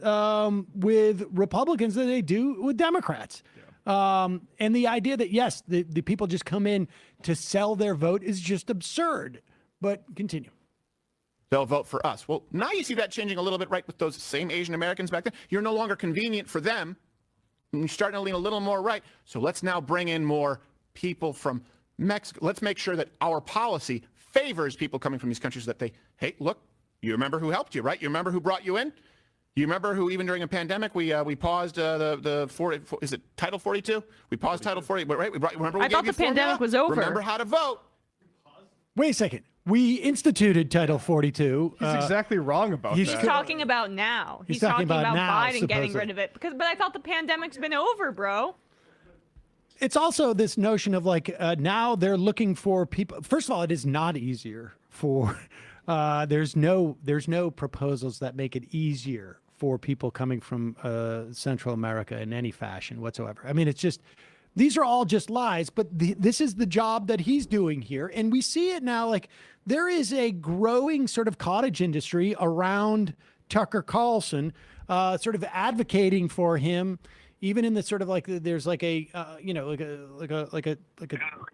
with Republicans than they do with Democrats. And the idea that, yes, the people just come in to sell their vote is just absurd. But continue. They'll vote for us. Well, now you see that changing a little bit, right, with those same Asian Americans back then. You're no longer convenient for them. And you're starting to lean a little more right. So let's now bring in more people from Mexico. Let's make sure that our policy favors people coming from these countries that hey, look, you remember who helped you, right? You remember who brought you in? You remember who, even during a pandemic, we paused is it Title 42? We paused Title 40, right? Remember we I thought the pandemic was over. Remember how to vote. Wait a second. We instituted Title 42. He's exactly wrong about that. He's talking about now. He's talking about now, Biden getting rid of it. But I thought the pandemic's been over, bro. It's also this notion of like now they're looking for people. First of all, it is not easier for. There's no proposals that make it easier for people coming from Central America in any fashion whatsoever. I mean, it's just. These are all just lies, but this is the job that he's doing here. And we see it now, like there is a growing sort of cottage industry around Tucker Carlson, sort of advocating for him, even in the sort of like, there's like a, like a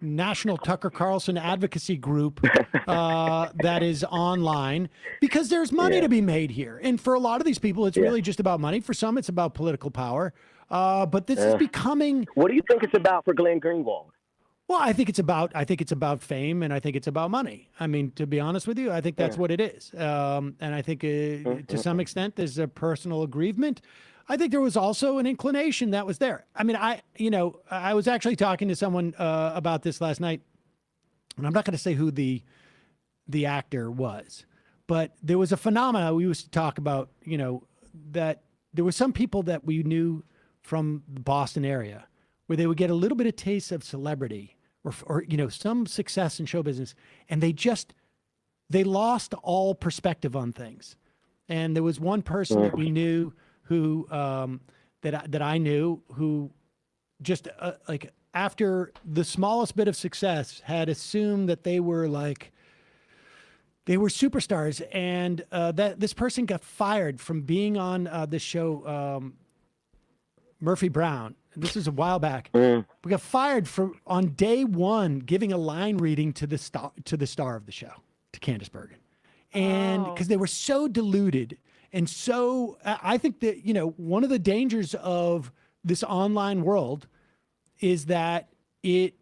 national Tucker Carlson advocacy group that is online because there's money to be made here. And for a lot of these people, it's really just about money. For some, it's about political power. But this is becoming. What do you think it's about for Glenn Greenwald? Well, I think it's about fame, and I think it's about money. I mean, to be honest with you, I think that's what it is. And I think to some extent there's a personal aggrievement. I think there was also an inclination that was there. I mean, I was actually talking to someone about this last night, and I'm not going to say who the actor was, But there was a phenomena we used to talk about, that there were some people that we knew from the Boston area where they would get a little bit of taste of celebrity or some success in show business, and they lost all perspective on things. And there was one person that we knew who that I knew who just like after the smallest bit of success had assumed that they were superstars, and that this person got fired from being on this show, Murphy Brown. This is a while back. We got fired on day one giving a line reading to the star of the show, to Candace Bergen, and because they were so deluded. And so I think that one of the dangers of this online world is that there's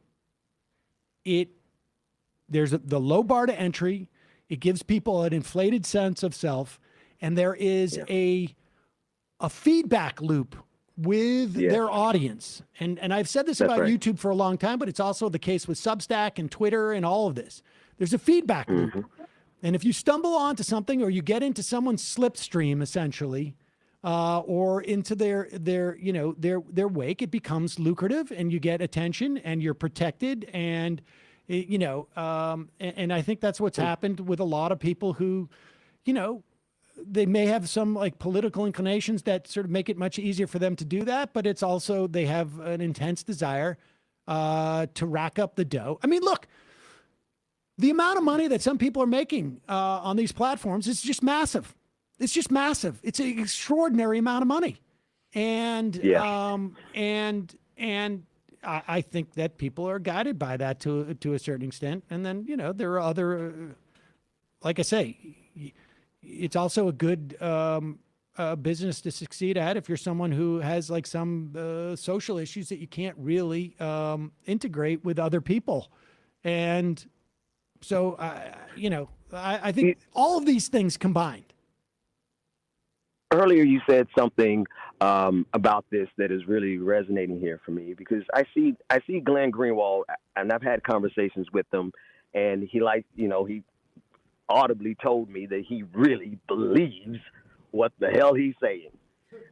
the low bar to entry. It gives people an inflated sense of self, and there is a feedback loop with their audience. And I've said this about YouTube for a long time, but it's also the case with Substack and Twitter and all of this. There's a feedback loop. And if you stumble onto something or you get into someone's slipstream, essentially, or into their wake, it becomes lucrative, and you get attention, and you're protected, and and I think that's what's happened with a lot of people who, they may have some like political inclinations that sort of make it much easier for them to do that, but it's also they have an intense desire to rack up the dough. I mean, look, the amount of money that some people are making on these platforms is just massive. It's just massive. It's an extraordinary amount of money, and I think that people are guided by that to a certain extent. And then there are other, like I say, it's also a good business to succeed at if you're someone who has like some social issues that you can't really integrate with other people, and so I think all of these things combined. Earlier, you said something about this that is really resonating here for me, because I see Glenn Greenwald, and I've had conversations with him, and he audibly told me that he really believes what the hell he's saying.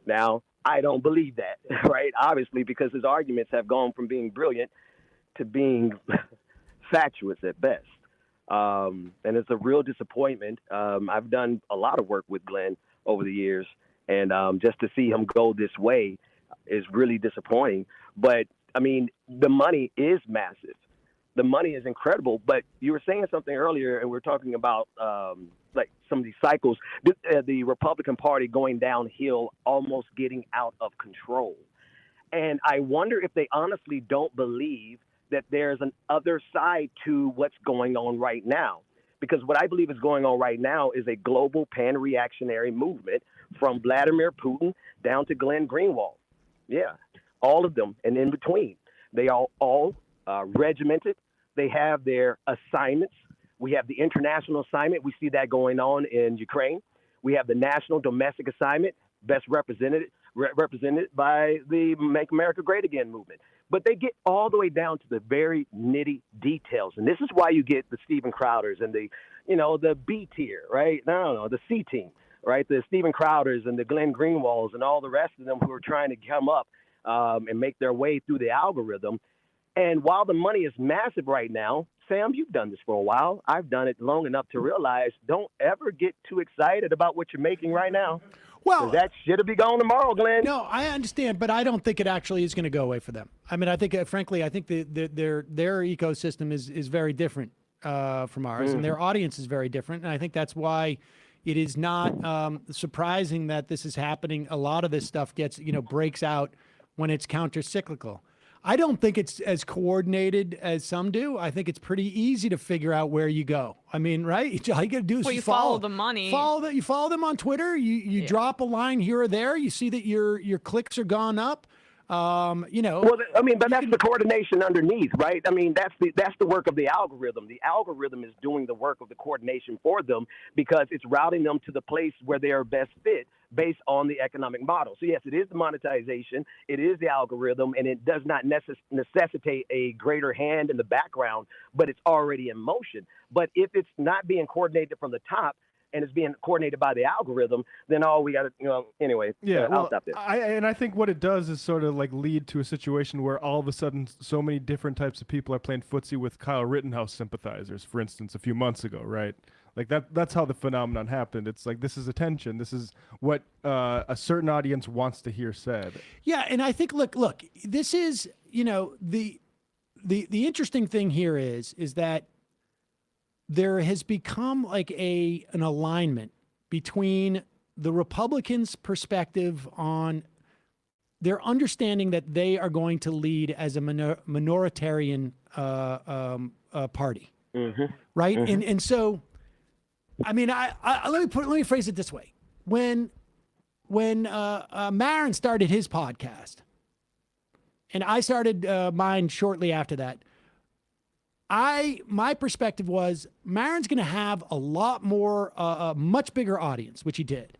Now, I don't believe that, right? Obviously, because his arguments have gone from being brilliant to being fatuous at best. And it's a real disappointment. I've done a lot of work with Glenn over the years, and just to see him go this way is really disappointing. But I mean, the money is massive. The money is incredible. But you were saying something earlier, and we're talking about like some of these cycles, the Republican Party going downhill, almost getting out of control. And I wonder if they honestly don't believe that there's an other side to what's going on right now. Because what I believe is going on right now is a global pan-reactionary movement from Vladimir Putin down to Glenn Greenwald. Yeah, all of them and in between. They are all regimented. They have their assignments. We have the international assignment. We see that going on in Ukraine. We have the national domestic assignment, best represented by the Make America Great Again movement. But they get all the way down to the very nitty details. And this is why you get the Steven Crowders and the B tier, right? No, the C team, right? The Steven Crowders and the Glenn Greenwalds and all the rest of them who are trying to come up and make their way through the algorithm. And while the money is massive right now, Sam, you've done this for a while. I've done it long enough to realize don't ever get too excited about what you're making right now. Well, that shit'll be gone tomorrow, Glenn. No, I understand, but I don't think it actually is going to go away for them. I mean, I think, frankly, I think their ecosystem is very different from ours, and their audience is very different. And I think that's why it is not surprising that this is happening. A lot of this stuff breaks out when it's counter-cyclical. I don't think it's as coordinated as some do. I think it's pretty easy to figure out where you go. I mean, right? All you got to do is you follow the money. You follow them on Twitter. You drop a line here or there. You see that your clicks are gone up. Well, I mean, but that's the coordination underneath, right? I mean, that's the work of the algorithm. The algorithm is doing the work of the coordination for them because it's routing them to the place where they are best fit based on the economic model. So yes, it is the monetization, it is the algorithm, and it does not necessitate a greater hand in the background, but it's already in motion. But if it's not being coordinated from the top, and it's being coordinated by the algorithm, then all we got to, anyway. Yeah, I'll stop there. I think what it does is sort of like lead to a situation where all of a sudden so many different types of people are playing footsie with Kyle Rittenhouse sympathizers, for instance, a few months ago, right? Like that's how the phenomenon happened. It's like, this is attention. This is what a certain audience wants to hear said. Yeah, and I think look, this is, the interesting thing here is that there has become like an alignment between the Republicans' perspective on their understanding that they are going to lead as a minoritarian party, right? Mm-hmm. And so, I mean, let me phrase it this way: when Maron started his podcast, and I started mine shortly after that, my perspective was Maron's going to have a lot more, a much bigger audience, which he did.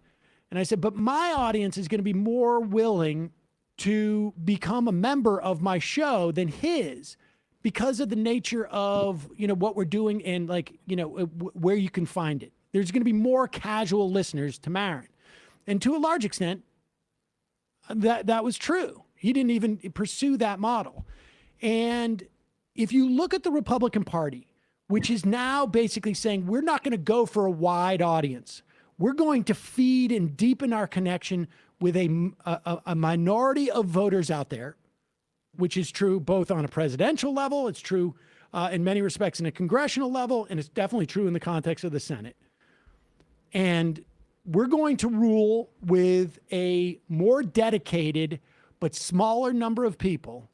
And I said, but my audience is going to be more willing to become a member of my show than his, because of the nature of, what we're doing and where you can find it. There's going to be more casual listeners to Maron. And to a large extent, that was true. He didn't even pursue that model. And if you look at the Republican Party, which is now basically saying, we're not going to go for a wide audience. We're going to feed and deepen our connection with a minority of voters out there, which is true both on a presidential level, it's true in many respects in a congressional level, and it's definitely true in the context of the Senate. And we're going to rule with a more dedicated but smaller number of people.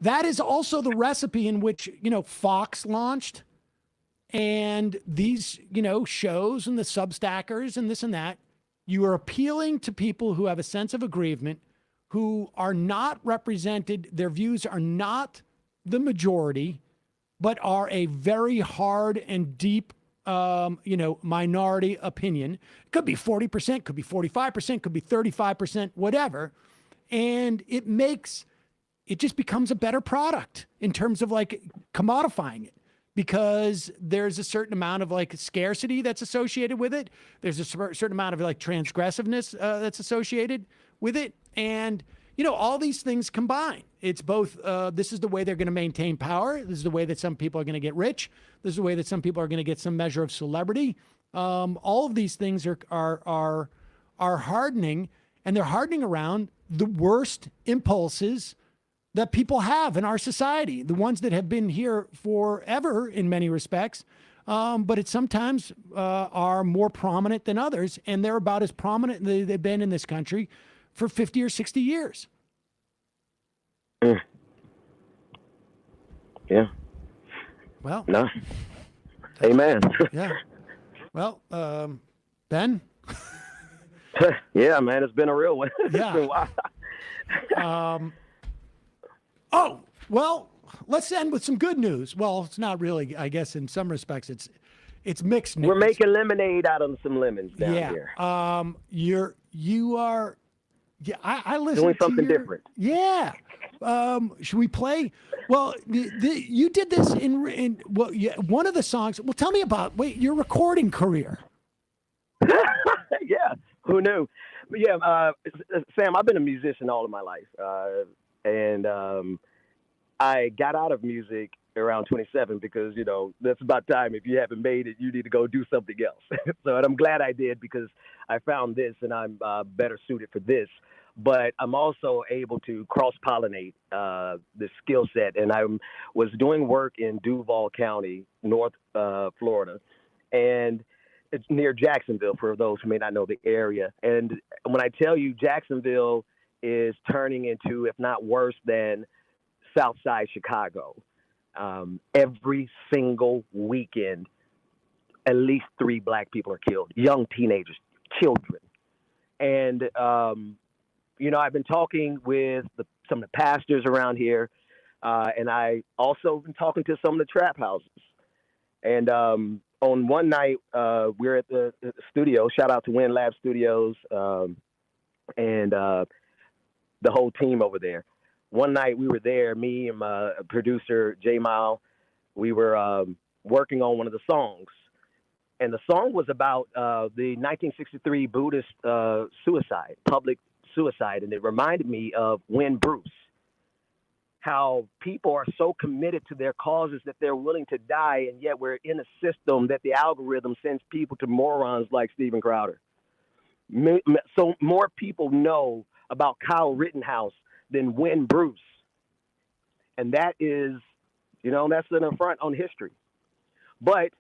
That is also the recipe in which, Fox launched, and these, shows and the Substackers and this and that. You are appealing to people who have a sense of aggrievement, who are not represented. Their views are not the majority, but are a very hard and deep, minority opinion. It could be 40%, could be 45%, could be 35%, whatever. And it just becomes a better product in terms of commodifying it, because there's a certain amount of scarcity that's associated with it. There's a certain amount of transgressiveness that's associated with it. And, all these things combine. It's both, this is the way they're going to maintain power. This is the way that some people are going to get rich. This is the way that some people are going to get some measure of celebrity. All of these things are hardening, and they're hardening around the worst impulses that people have in our society, the ones that have been here forever in many respects, but it sometimes are more prominent than others, and they're about as prominent as they've been in this country for 50 or 60 years. Yeah. Well. No. Amen. Yeah. Well, Ben? Yeah, man, it's been a real one. Yeah. It's been wild. Oh, well, let's end with some good news. Well, it's not really, I guess in some respects it's mixed news. We're making lemonade out of some lemons down here. You are I listen doing to something different. Yeah. Should we play? Well, you did this in one of the songs. Well, tell me about your recording career. Yeah, who knew? But yeah, Sam, I've been a musician all of my life. And I got out of music around 27 because, that's about time. If you haven't made it, you need to go do something else. And I'm glad I did, because I found this and I'm better suited for this. But I'm also able to cross-pollinate the skill set. And I was doing work in Duval County, North Florida. And it's near Jacksonville, for those who may not know the area. And when I tell you Jacksonville is turning into, if not worse than, Southside Chicago. Every single weekend, at least 3 black people are killed, young teenagers, children. And, I've been talking with some of the pastors around here, and I also been talking to some of the trap houses. And on one night, we were at the studio, shout out to Win Lab Studios, and the whole team over there. One night we were there, me and my producer, J Mile, we were working on one of the songs. And the song was about the 1963 Buddhist suicide, public suicide. And it reminded me of Win Bruce, how people are so committed to their causes that they're willing to die. And yet we're in a system that the algorithm sends people to morons like Steven Crowder. So more people know about Kyle Rittenhouse than Win Bruce. And that is, that's an affront on history. But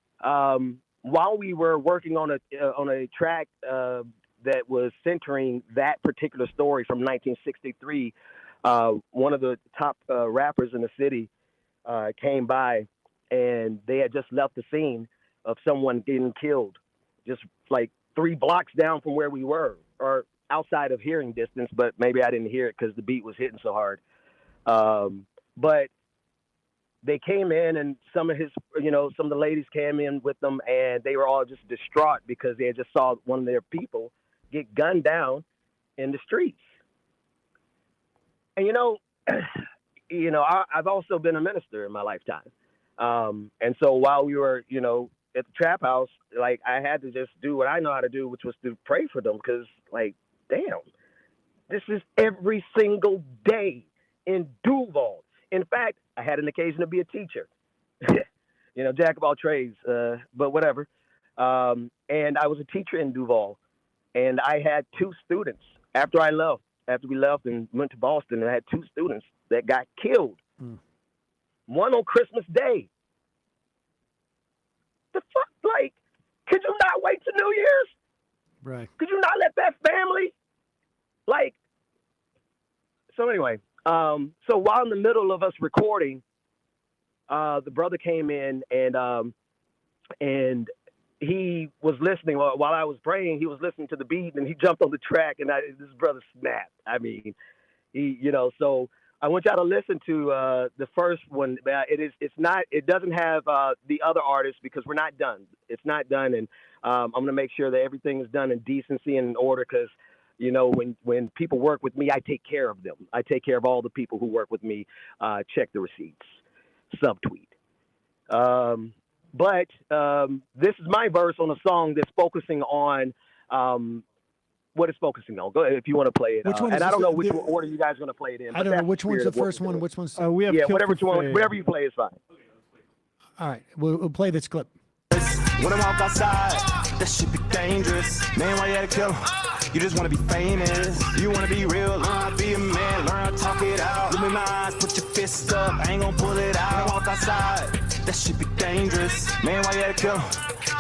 while we were working on a track that was centering that particular story from 1963, one of the top rappers in the city came by, and they had just left the scene of someone getting killed, just like 3 blocks down from where we were, or outside of hearing distance, but maybe I didn't hear it because the beat was hitting so hard. But they came in, and some of the ladies came in with them, and they were all just distraught because they had just saw one of their people get gunned down in the streets. And, I've also been a minister in my lifetime. And so while we were, at the trap house, like, I had to just do what I know how to do, which was to pray for them, because, like, damn, this is every single day in Duval. In fact, I had an occasion to be a teacher, jack of all trades, but whatever. And I was a teacher in Duval, and I had 2 students after we left and went to Boston, and I had 2 students that got killed. One on Christmas Day. The fuck? Like, could you not wait to New Year's? Right. Could you not let that family? Like, so anyway, so while in the middle of us recording, the brother came in, and he was listening while I was praying. He was listening to the beat, and he jumped on the track, and this brother snapped. I mean, so I want y'all to listen to the first one. It doesn't have the other artists because we're not done. It's not done, and I'm gonna make sure that everything is done in decency and in order, because when people work with me, I take care of them. I take care of all the people who work with me. Check the receipts, subtweet. But this is my verse on a song that's focusing on what it's focusing on. Go ahead if you want to play it. And I don't know which order you guys are going to play it in. I don't know which one's the first one. Which one's? We have whatever you play is fine. All right, we'll play this clip. When I walk outside, that shit be dangerous. Man, why you had to kill him? You just want to be famous. You want to be real, learn how to be a man, learn how to talk it out. Look me in my eyes, put your fists up, I ain't gonna pull it out. When I walk outside, that shit be dangerous. Man, why you had to kill him?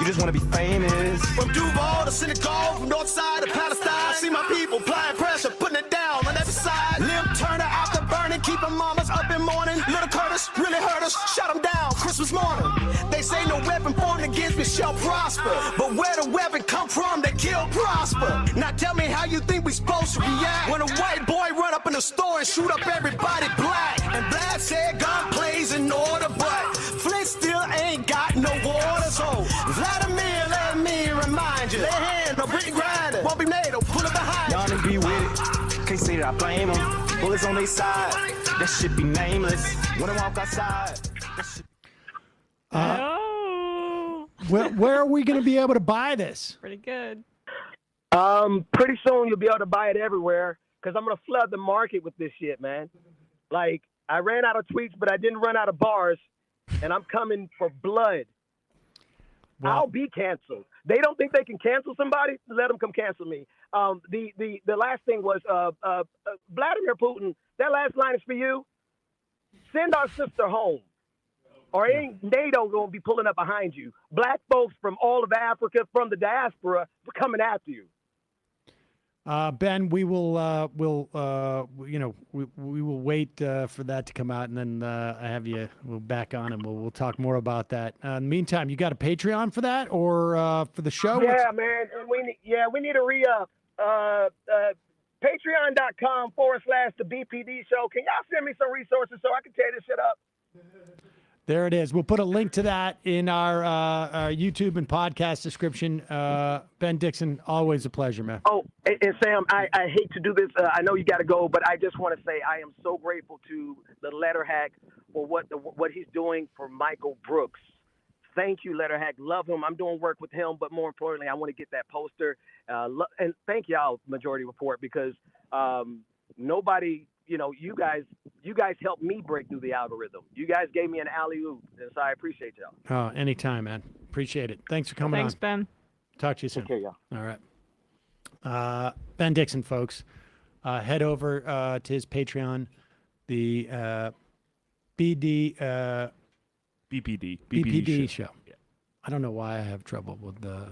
You just want to be famous. From Duval to Senegal, from North Side to Palestine, I see my people applying pressure, putting it down on every side. Limb Turner out the burning, keeping mamas up in morning. Little Curtis really hurt us, shut them down Christmas morning. They say no weapon formed against me shall prosper, but where the weapon come from, they kill Prosper. Now tell me how you think we supposed to react when a white boy run up in the store and shoot up everybody black. And Black said gun plays in order, but Flint still ain't got no water. So Vladimir, let me remind you, their hand no brick grinder, won't be NATO, pull it behind. Y'all niggas be with it, can't say that I blame them. Bullets on their side, that shit be nameless. When I walk outside, that shit Where are we going to be able to buy this? Pretty good. Pretty soon you'll be able to buy it everywhere, because I'm going to flood the market with this shit, man. Like, I ran out of tweets, but I didn't run out of bars, and I'm coming for blood. Well, I'll be canceled. They don't think they can cancel somebody? Let them come cancel me. The last thing was Vladimir Putin, that last line is for you. Send our sister home, or ain't NATO going to be pulling up behind you. Black folks from all of Africa, from the diaspora, are coming after you. Ben, we will we will wait for that to come out, and then we'll back on, and we'll talk more about that. In the meantime, you got a Patreon for that, or for the show? Yeah, man. We need a re-up. Patreon.com/the BPD show. Can y'all send me some resources so I can tear this shit up? There it is. We'll put a link to that in our YouTube and podcast description. Ben Dixon, always a pleasure, man. Oh, and Sam, I hate to do this. I know you got to go, but I just want to say I am so grateful to the letter hack for what he's doing for Michael Brooks' Thank you, Letterhack. Love him. I'm doing work with him, but more importantly, I want to get that poster. And thank y'all, Majority Report, because nobody, you guys helped me break through the algorithm. You guys gave me an alley-oop, and so I appreciate y'all. Oh, anytime, man. Appreciate it. Thanks for coming on. Thanks, Ben. Talk to you soon. Okay, y'all. All right. Ben Dixon, folks. Head over to his Patreon, the BPD show. Yeah. I don't know why I have trouble with the.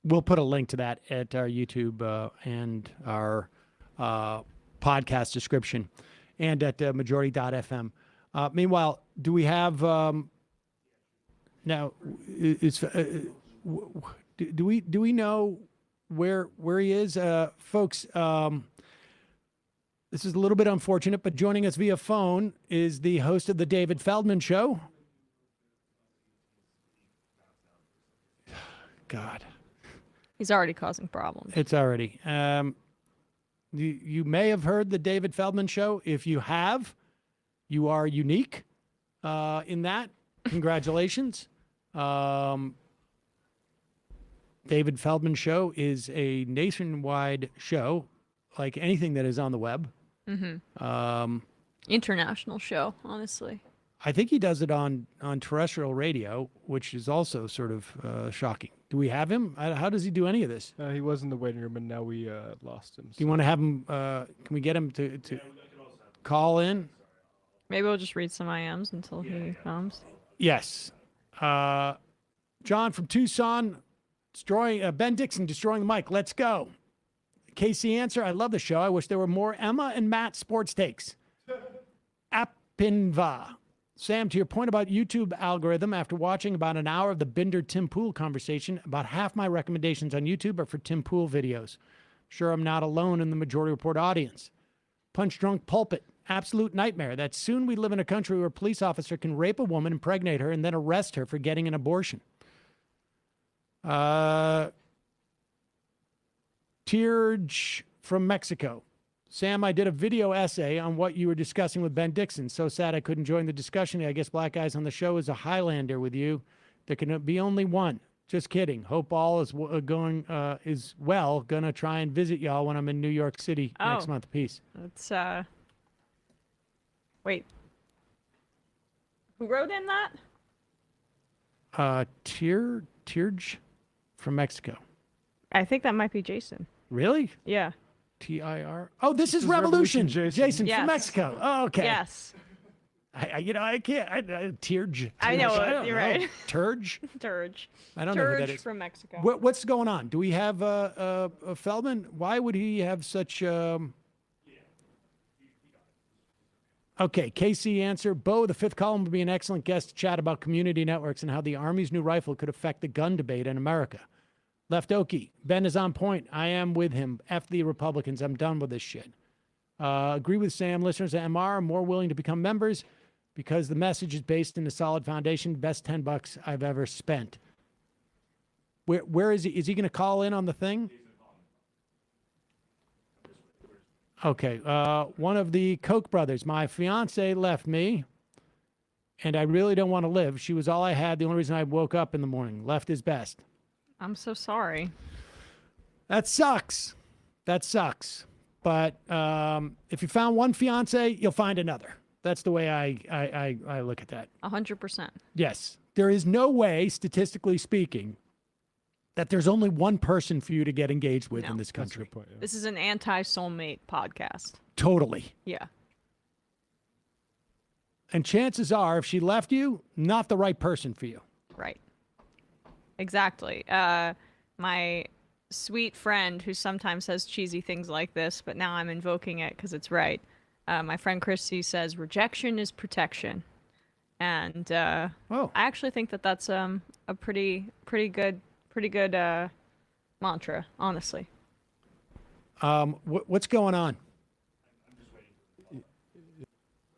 We'll put a link to that at our YouTube and our podcast description, and at majority.fm. Meanwhile, do we have now? Do we know where he is, folks? This is a little bit unfortunate, but joining us via phone is the host of the David Feldman Show. God. He's already causing problems. It's already. You may have heard the David Feldman Show. If you have, you are unique in that. Congratulations. David Feldman Show is a nationwide show, like anything that is on the web. Mm-hmm. International show, honestly. I think he does it on terrestrial radio, which is also sort of shocking. Do we have him? How does he do any of this? He was in the waiting room, and now we lost him. Do you want to have him? Can we get him to call in? Maybe we'll just read some IMs until he comes. Yes. John from Tucson, Ben Dixon destroying the mic. Let's go. Casey Answer, I love the show. I wish there were more Emma and Matt sports takes. Appinva. Sam, to your point about YouTube algorithm, after watching about an hour of the Binder Tim Pool conversation, about half my recommendations on YouTube are for Tim Pool videos. Sure, I'm not alone in the Majority Report audience. Punch Drunk Pulpit. Absolute nightmare that soon we live in a country where a police officer can rape a woman, impregnate her, and then arrest her for getting an abortion. Tirj from Mexico. Sam, I did a video essay on what you were discussing with Ben Dixon. So sad I couldn't join the discussion. I guess Black Guys on the Show is a Highlander with you. There can be only one. Just kidding. Hope all is is well. Gonna try and visit y'all when I'm in New York City next month. Peace. Let's wait. Who wrote in that? Tirj from Mexico. I think that might be Jason. Really? Yeah. TIR. Oh, this is Revolution. Jason Yes. from Mexico. Oh, okay. Yes. I can't. Tirj. I know it. You're right. Turge. Turge. I don't know who that is. From Mexico. What's going on? Do we have Feldman? Why would he have such? Okay, KC Answer. Bo, the fifth column would be an excellent guest to chat about community networks and how the Army's new rifle could affect the gun debate in America. Left Okie. Ben is on point. I am with him. F the Republicans. I'm done with this shit. Agree with Sam. Listeners at MR are more willing to become members because the message is based in a solid foundation. Best $10 I've ever spent. Where is he? Is he going to call in on the thing? Okay. One of the Koch brothers. My fiance left me, and I really don't want to live. She was all I had. The only reason I woke up in the morning. Left is best. I'm so sorry. That sucks. But if you found one fiance, you'll find another. That's the way I look at that. 100%. Yes. There is no way, statistically speaking, that there's only one person for you to get engaged with in this country. This is an anti-soulmate podcast. Totally. Yeah. And chances are, if she left you, not the right person for you. Right. Exactly. My sweet friend who sometimes says cheesy things like this, but now I'm invoking it because it's right. My friend Christy says rejection is protection. And I actually think that that's a pretty good mantra, honestly. What's going on?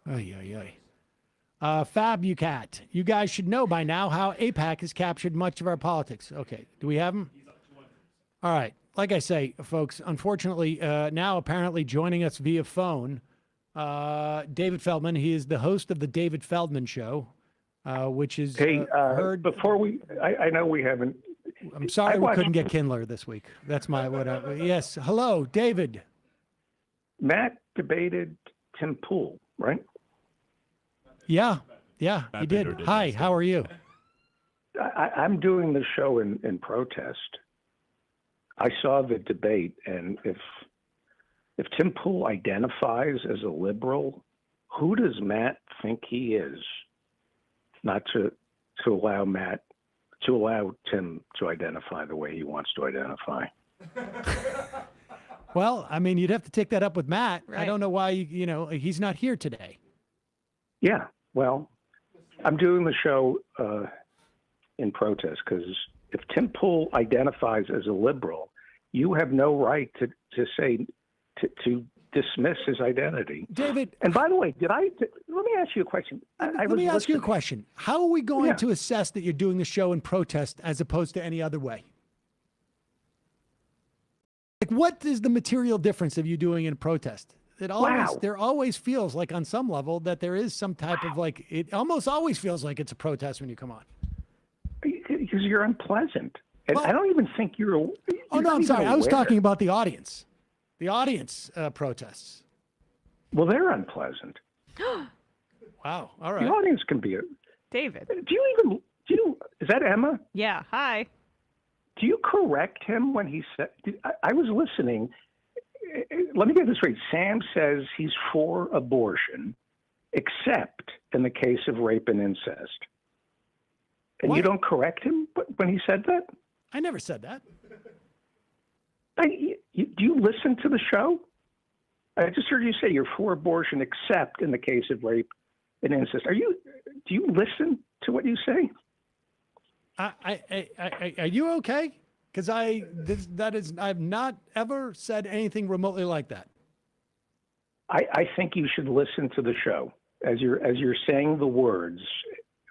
Ay. Fabucat, you guys should know by now how AIPAC has captured much of our politics. Okay, do we have him? All right. Like I say, folks, unfortunately, now apparently joining us via phone, David Feldman. He is the host of the David Feldman Show. which is Hey, before I know we haven't. I'm sorry we couldn't get Kindler this week. That's yes. Hello, David. Matt debated Tim Pool, right? Yeah, he did. Hi, how are you? I'm doing the show in protest. I saw the debate, and if Tim Pool identifies as a liberal, who does Matt think he is? Not to allow Tim to identify the way he wants to identify. Well, I mean, you'd have to take that up with Matt. Right. I don't know why, he's not here today. Yeah, well, I'm doing the show in protest because if Tim Pool identifies as a liberal, you have no right to say to dismiss his identity. David. And by the way, let me ask you a question. Let me ask you a question. How are we going to assess that you're doing the show in protest as opposed to any other way? Like, what is the material difference of you doing in protest? There always feels like on some level that there is some type of it almost always feels like it's a protest when you come on. Because you're unpleasant. And I don't even think you're Oh, no, I'm sorry. I was talking about the audience. The audience protests. Well, they're unpleasant. Wow. All right. The audience can be David. Is that Emma? Yeah. Hi. Do you correct him when he said, I was listening. Let me get this straight. Sam says he's for abortion, except in the case of rape and incest. And you don't correct him when he said that? I never said that. Do you listen to the show? I just heard you say you're for abortion, except in the case of rape and incest. Do you listen to what you say? Are you okay? Because I've not ever said anything remotely like that. I think you should listen to the show as you're saying the words.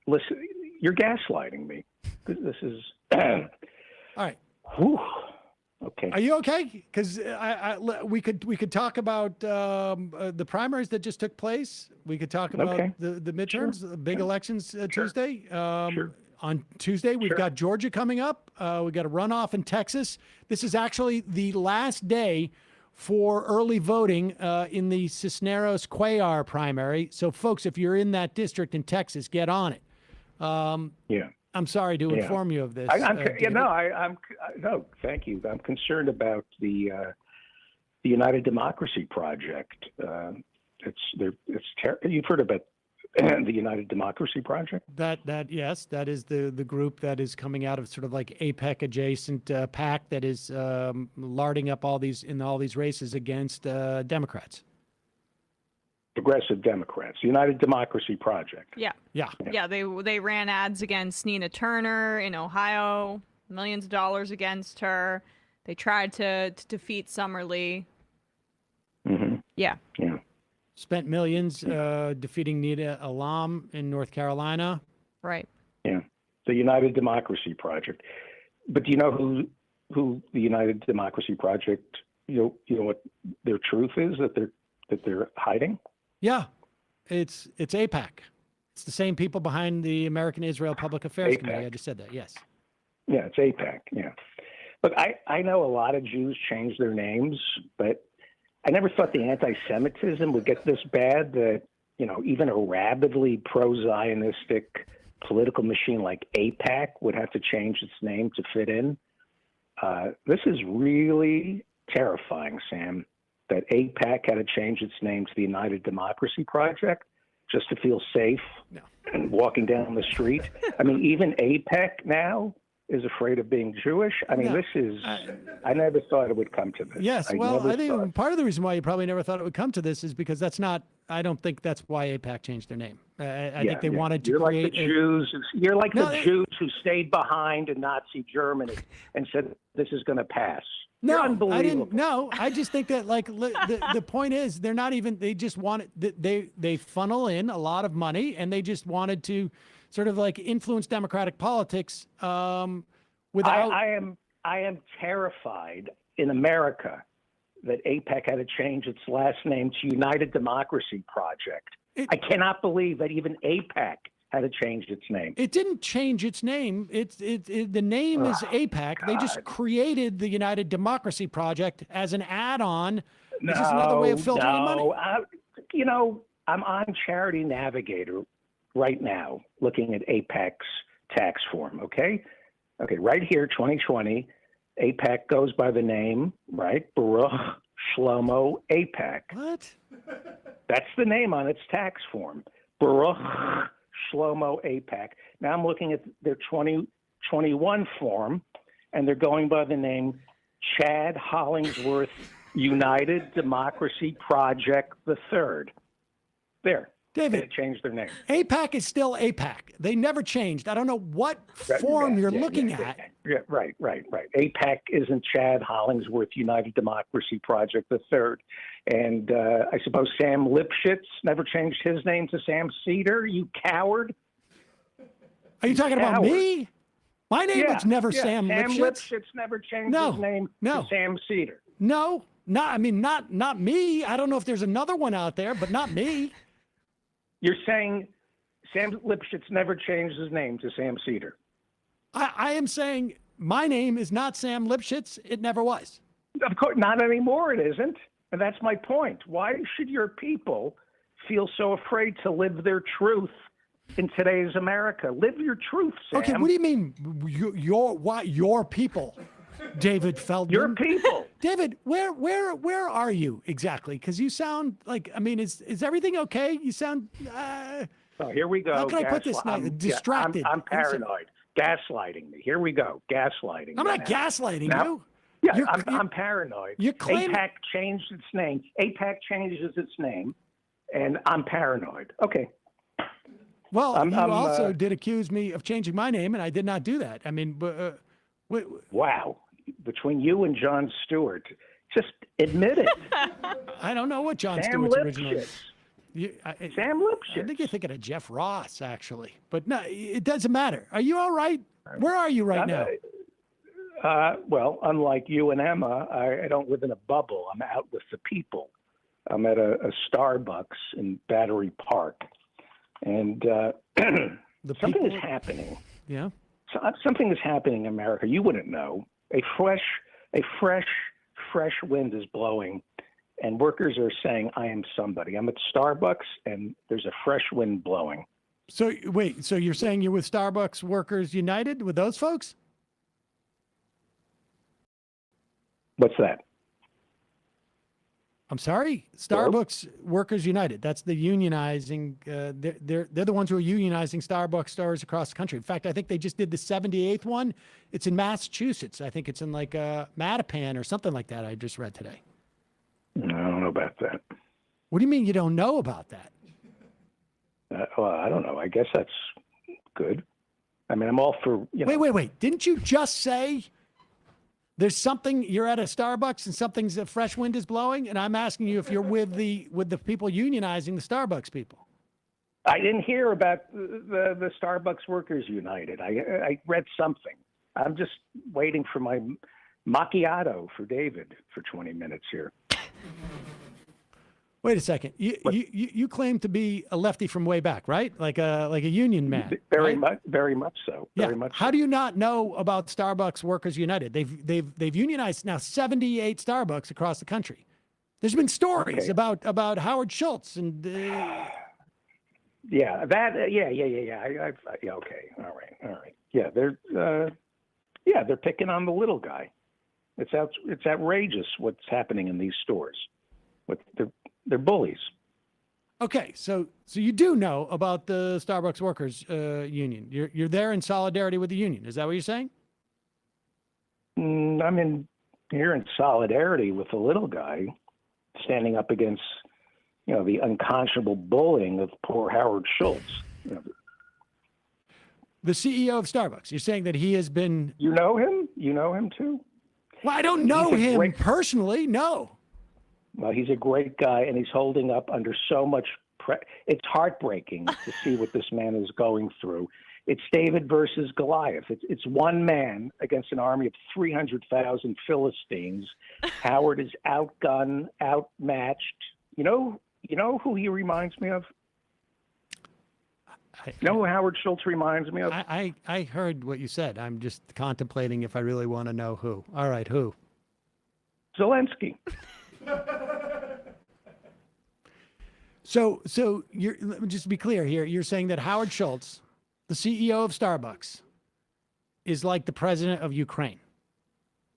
Listen, you're gaslighting me. This is all right. Whew. Okay. Are you okay? Because we could talk about the primaries that just took place. We could talk about the midterms, the big elections Tuesday. On Tuesday, we've got Georgia coming up. We've got a runoff in Texas. This is actually the last day for early voting in the Cisneros-Cuellar primary. So, folks, if you're in that district in Texas, get on it. I'm sorry to inform you of this. No, thank you. I'm concerned about the United Democracy Project. You've heard about the United Democracy Project? Yes, that is the group that is coming out of sort of like APEC adjacent PAC that is larding up all these races against Democrats. Progressive Democrats, United Democracy Project. Yeah. They ran ads against Nina Turner in Ohio, millions of dollars against her. They tried to defeat Summerlee. Mm-hmm. Yeah. Spent millions defeating Nita Alam in North Carolina. Right. Yeah, the United Democracy Project. But do you know who the United Democracy Project? You know what their truth is that they're hiding? Yeah, it's AIPAC. It's the same people behind the American Israel Public Affairs Committee. I just said that. Yes. Yeah, it's AIPAC. Yeah. Look, I know a lot of Jews change their names, but I never thought the anti-Semitism would get this bad that, even a rabidly pro-Zionistic political machine like AIPAC would have to change its name to fit in. This is really terrifying, Sam, that AIPAC had to change its name to the United Democracy Project just to feel safe and walking down the street. I mean, even AIPAC now is afraid of being Jewish. I mean, I never thought it would come to this. Yes, I think part of the reason why you probably never thought it would come to this is because I don't think that's why AIPAC changed their name. I think they wanted to create You're like the Jews who stayed behind in Nazi Germany and said, this is going to pass. No, unbelievable. I didn't. No, I just think that the point is they're not even. They just wanted they funnel in a lot of money and they just wanted to sort of like influence democratic politics without. I am terrified in America that AIPAC had to change its last name to United Democracy Project. I cannot believe that even AIPAC had to change its name. It didn't change its name. The name is AIPAC. They just created the United Democracy Project as an add-on. It's just another way of filtering money. I'm on Charity Navigator right now looking at AIPAC's tax form, okay? Okay, right here, 2020, AIPAC goes by the name, right? Baruch Shlomo AIPAC. What? That's the name on its tax form. Baruch Shlomo AIPAC. Now I'm looking at their 2021 form, and they're going by the name Chad Hollingsworth United Democracy Project III. There. David, they changed their name. AIPAC is still AIPAC. They never changed. I don't know what form you're looking at. Yeah, right. AIPAC isn't Chad Hollingsworth United Democracy Project III. And I suppose Sam Lipschitz never changed his name to Sam Seder, you coward. Are you talking about me? My name was never Sam Lipschitz. Sam Lipschitz never changed his name to Sam Seder. No, not me. I don't know if there's another one out there, but not me. You're saying Sam Lipschitz never changed his name to Sam Seder. I am saying my name is not Sam Lipschitz. It never was. Of course, not anymore it isn't. And that's my point. Why should your people feel so afraid to live their truth in today's America? Live your truth, Sam. Okay, what do you mean your people? David Feldman. Your people. David, where are you exactly? Because you sound like, is everything okay? You sound oh, here we go. How can I put this now? Distracted. I'm paranoid. Gaslighting me. Here we go. Gaslighting. I'm not gaslighting you. Yeah, I'm paranoid. You're claiming AIPAC changed its name. AIPAC changes its name, and I'm paranoid. Okay. Well, you also did accuse me of changing my name, and I did not do that. Wow. Between you and Jon Stewart, just admit it. I don't know what Jon Sam Stewart's Lipschitz. original is. Sam Lipschitz. I think you're thinking of Jeff Ross, actually. But no, it doesn't matter. Are you all right? Where are you right now? Well, unlike you and Emma, I don't live in a bubble. I'm out with the people. I'm at a Starbucks in Battery Park, and something is happening. Yeah. So, something is happening in America. You wouldn't know. A fresh wind is blowing, and workers are saying, "I am somebody." I'm at Starbucks, and there's a fresh wind blowing. So wait, so you're saying you're with Starbucks Workers United with those folks? What's that? I'm sorry, Starbucks Workers United. That's the unionizing. They're the ones who are unionizing Starbucks stores across the country. In fact, I think they just did the 78th one. It's in Massachusetts. I think it's in like Mattapan or something like that. I just read today. I don't know about that. What do you mean you don't know about that? Well, I don't know. I guess that's good. I mean, I'm all for. Wait. Didn't you just say? There's something, you're at a Starbucks and something's a fresh wind is blowing, and I'm asking you if you're with the people unionizing the Starbucks people. I didn't hear about the Starbucks Workers United. I read something. I'm just waiting for my macchiato for David for 20 minutes here. Wait a second. You claim to be a lefty from way back, right? Like a union man. Very right? much so. Very much. How do you not know about Starbucks Workers United? They've unionized now 78 Starbucks across the country. There's been stories about Howard Schultz and. Yeah, that. Yeah. Okay. All right. Yeah, they're picking on the little guy. It's outrageous what's happening in these stores. They're bullies. Okay, so you do know about the Starbucks Workers Union. You're there in solidarity with the union. Is that what you're saying? I'm here in solidarity with the little guy, standing up against, the unconscionable bullying of poor Howard Schultz. The CEO of Starbucks. You're saying that he has been. You know him? You know him too? Well, I don't know him personally. No. Well, he's a great guy, and he's holding up under so much it's heartbreaking to see what this man is going through. It's David versus Goliath. It's one man against an army of 300,000 Philistines. Howard is outgunned, outmatched. You know who he reminds me of? You know who Howard Schultz reminds me of? I heard what you said. I'm just contemplating if I really want to know who. All right, who? Zelensky. So let me just be clear here. You're saying that Howard Schultz, the CEO of Starbucks, is like the president of Ukraine.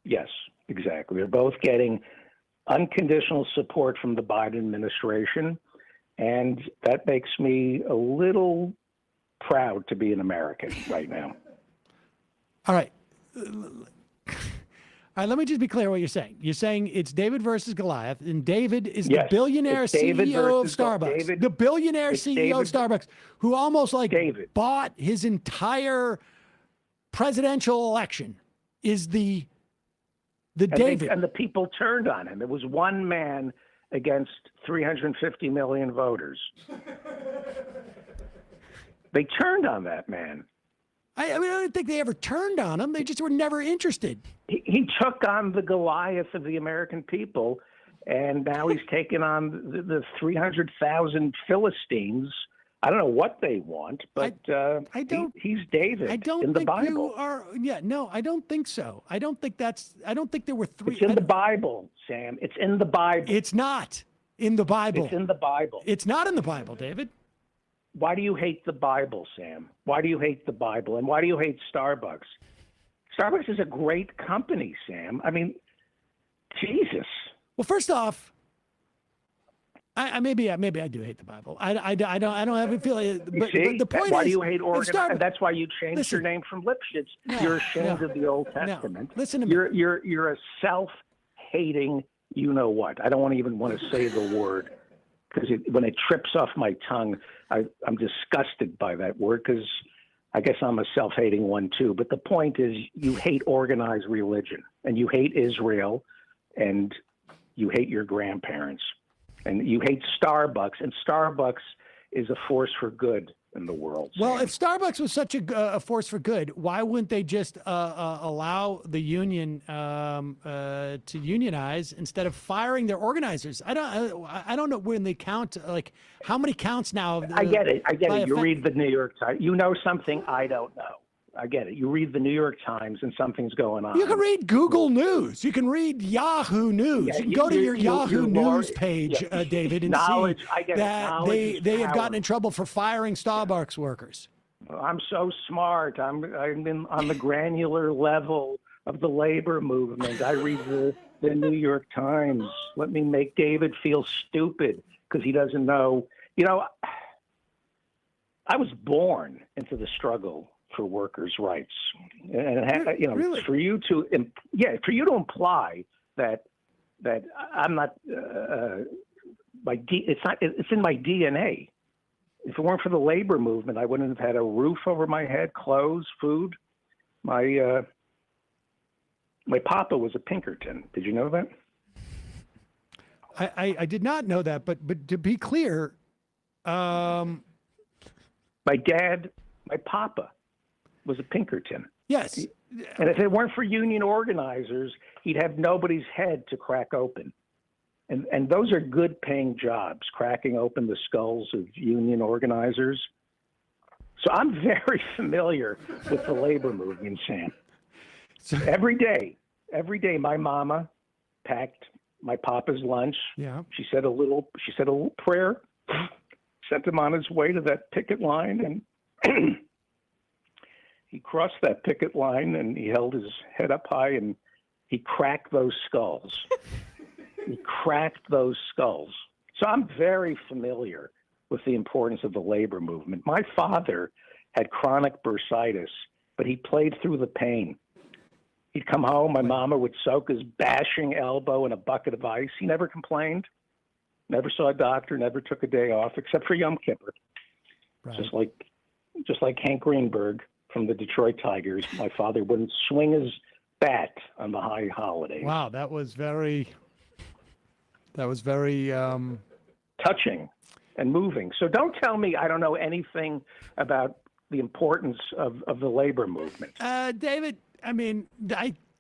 Yes, exactly. They're both getting unconditional support from the Biden administration, and that makes me a little proud to be an American right now. All right. All right, let me just be clear what you're saying. You're saying it's David versus Goliath, and David is the billionaire CEO of Starbucks. The billionaire CEO of Starbucks, who almost bought his entire presidential election, is the David. And the people turned on him. It was one man against 350 million voters. They turned on that man. I don't think they ever turned on him. They just were never interested. He took on the Goliath of the American people, and now he's taken on the 300,000 Philistines. I don't know what they want, but he's David in the Bible. I don't think so. I don't think there were three. It's in the Bible, Sam. It's in the Bible. It's not in the Bible. It's in the Bible. It's not in the Bible, David. Why do you hate the Bible, Sam? Why do you hate the Bible? And why do you hate Starbucks? Starbucks is a great company, Sam. I mean, Jesus. Well, first off, maybe I do hate the Bible. I don't have a feeling. But the point why is, do you hate Oregon? And that's why you changed your name from Lipschitz. You're ashamed of the Old Testament. Listen to me. You're a self-hating. You know what? I don't even want to say the word because when it trips off my tongue, I'm disgusted by that word because I guess I'm a self-hating one too. But the point is, you hate organized religion, and you hate Israel, and you hate your grandparents. And you hate Starbucks, and Starbucks is a force for good in the world. Well, if Starbucks was such a force for good, why wouldn't they just allow the union to unionize instead of firing their organizers? I don't know when they count, like how many counts now. I get it. You read the New York Times. You know something I don't know. I get it. You read the New York Times and something's going on. You can read Google News. You can read Yahoo News. You can go to your Yahoo News page, David, and see that they have gotten in trouble for firing Starbucks workers. I'm so smart. I'm on the granular level of the labor movement. I read the New York Times. Let me make David feel stupid because he doesn't know. You know, I was born into the struggle for workers' rights, and really? for you to imply that I'm not it's in my DNA. If it weren't for the labor movement, I wouldn't have had a roof over my head, clothes, food. My papa was a Pinkerton. Did you know that? I did not know that, but to be clear, my papa was a Pinkerton. Yes. And if it weren't for union organizers, he'd have nobody's head to crack open. And those are good paying jobs, cracking open the skulls of union organizers. So I'm very familiar with the labor movement, Sam. So every day, my mama packed my papa's lunch. Yeah. She said a little prayer, sent him on his way to that picket line, and he crossed that picket line and he held his head up high and he cracked those skulls. He cracked those skulls. So I'm very familiar with the importance of the labor movement. My father had chronic bursitis, but he played through the pain. He'd come home, my mama would soak his bashing elbow in a bucket of ice. He never complained, never saw a doctor, never took a day off, except for Yom Kippur. Right. Just like Hank Greenberg from the Detroit Tigers, my father wouldn't swing his bat on the high holidays. Wow, that was very touching and moving. So don't tell me I don't know anything about the importance of the labor movement. David, I mean,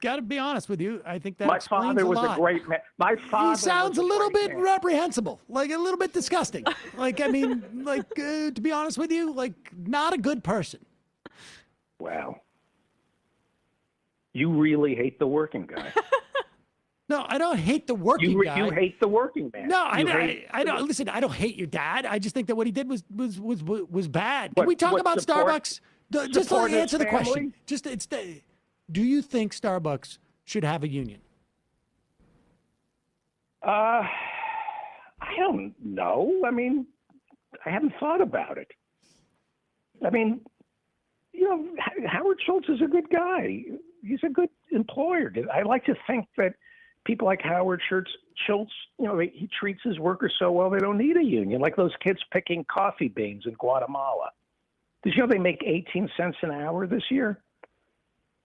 got to be honest with you. I think that My explains father was lot. a great man. My father He sounds a was little great bit man. reprehensible, like a little bit disgusting. Like, I mean, like, to be honest with you, like, not a good person. Wow. You really hate the working guy. No, I don't hate the working guy. You hate the working man. No, I You don't. Listen, I don't hate your dad. I just think that what he did was bad. Can What- we talk what about support- Starbucks? Just let support me his answer the question. family? Just do you think Starbucks should have a union? I don't know. I mean, I haven't thought about it. I mean, you know, Howard Schultz is a good guy. He's a good employer. I like to think that people like Howard Schultz, you know, he treats his workers so well they don't need a union, like those kids picking coffee beans in Guatemala. Did you know they make 18 cents an hour this year?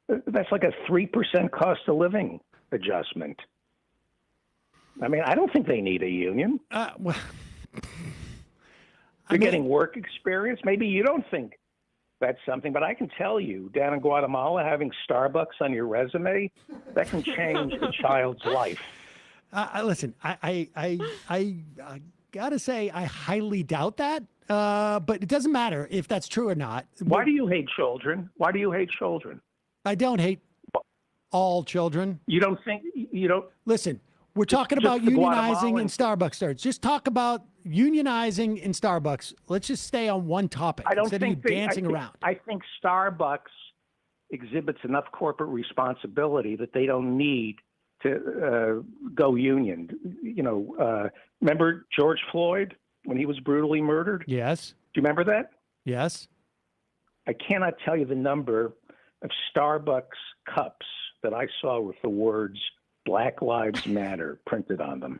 That's like a 3% cost of living adjustment. I mean, I don't think they need a union. Well, They're getting work experience. Maybe you don't think that's something, but I can tell you, down in Guatemala, having Starbucks on your resume, that can change a child's life. Listen, I gotta say, I highly doubt that. But it doesn't matter if that's true or not. Why do you hate children? Why do you hate children? I don't hate all children. You don't think you don't listen? We're talking about the unionizing in Guatemalans. Starbucks. Starts. Just talk about unionizing in Starbucks. Let's just stay on one topic I don't instead think of you dancing around. I think Starbucks exhibits enough corporate responsibility that they don't need to go union. You know, remember George Floyd when he was brutally murdered? Yes. Do you remember that? Yes. I cannot tell you the number of Starbucks cups that I saw with the words Black Lives Matter printed on them.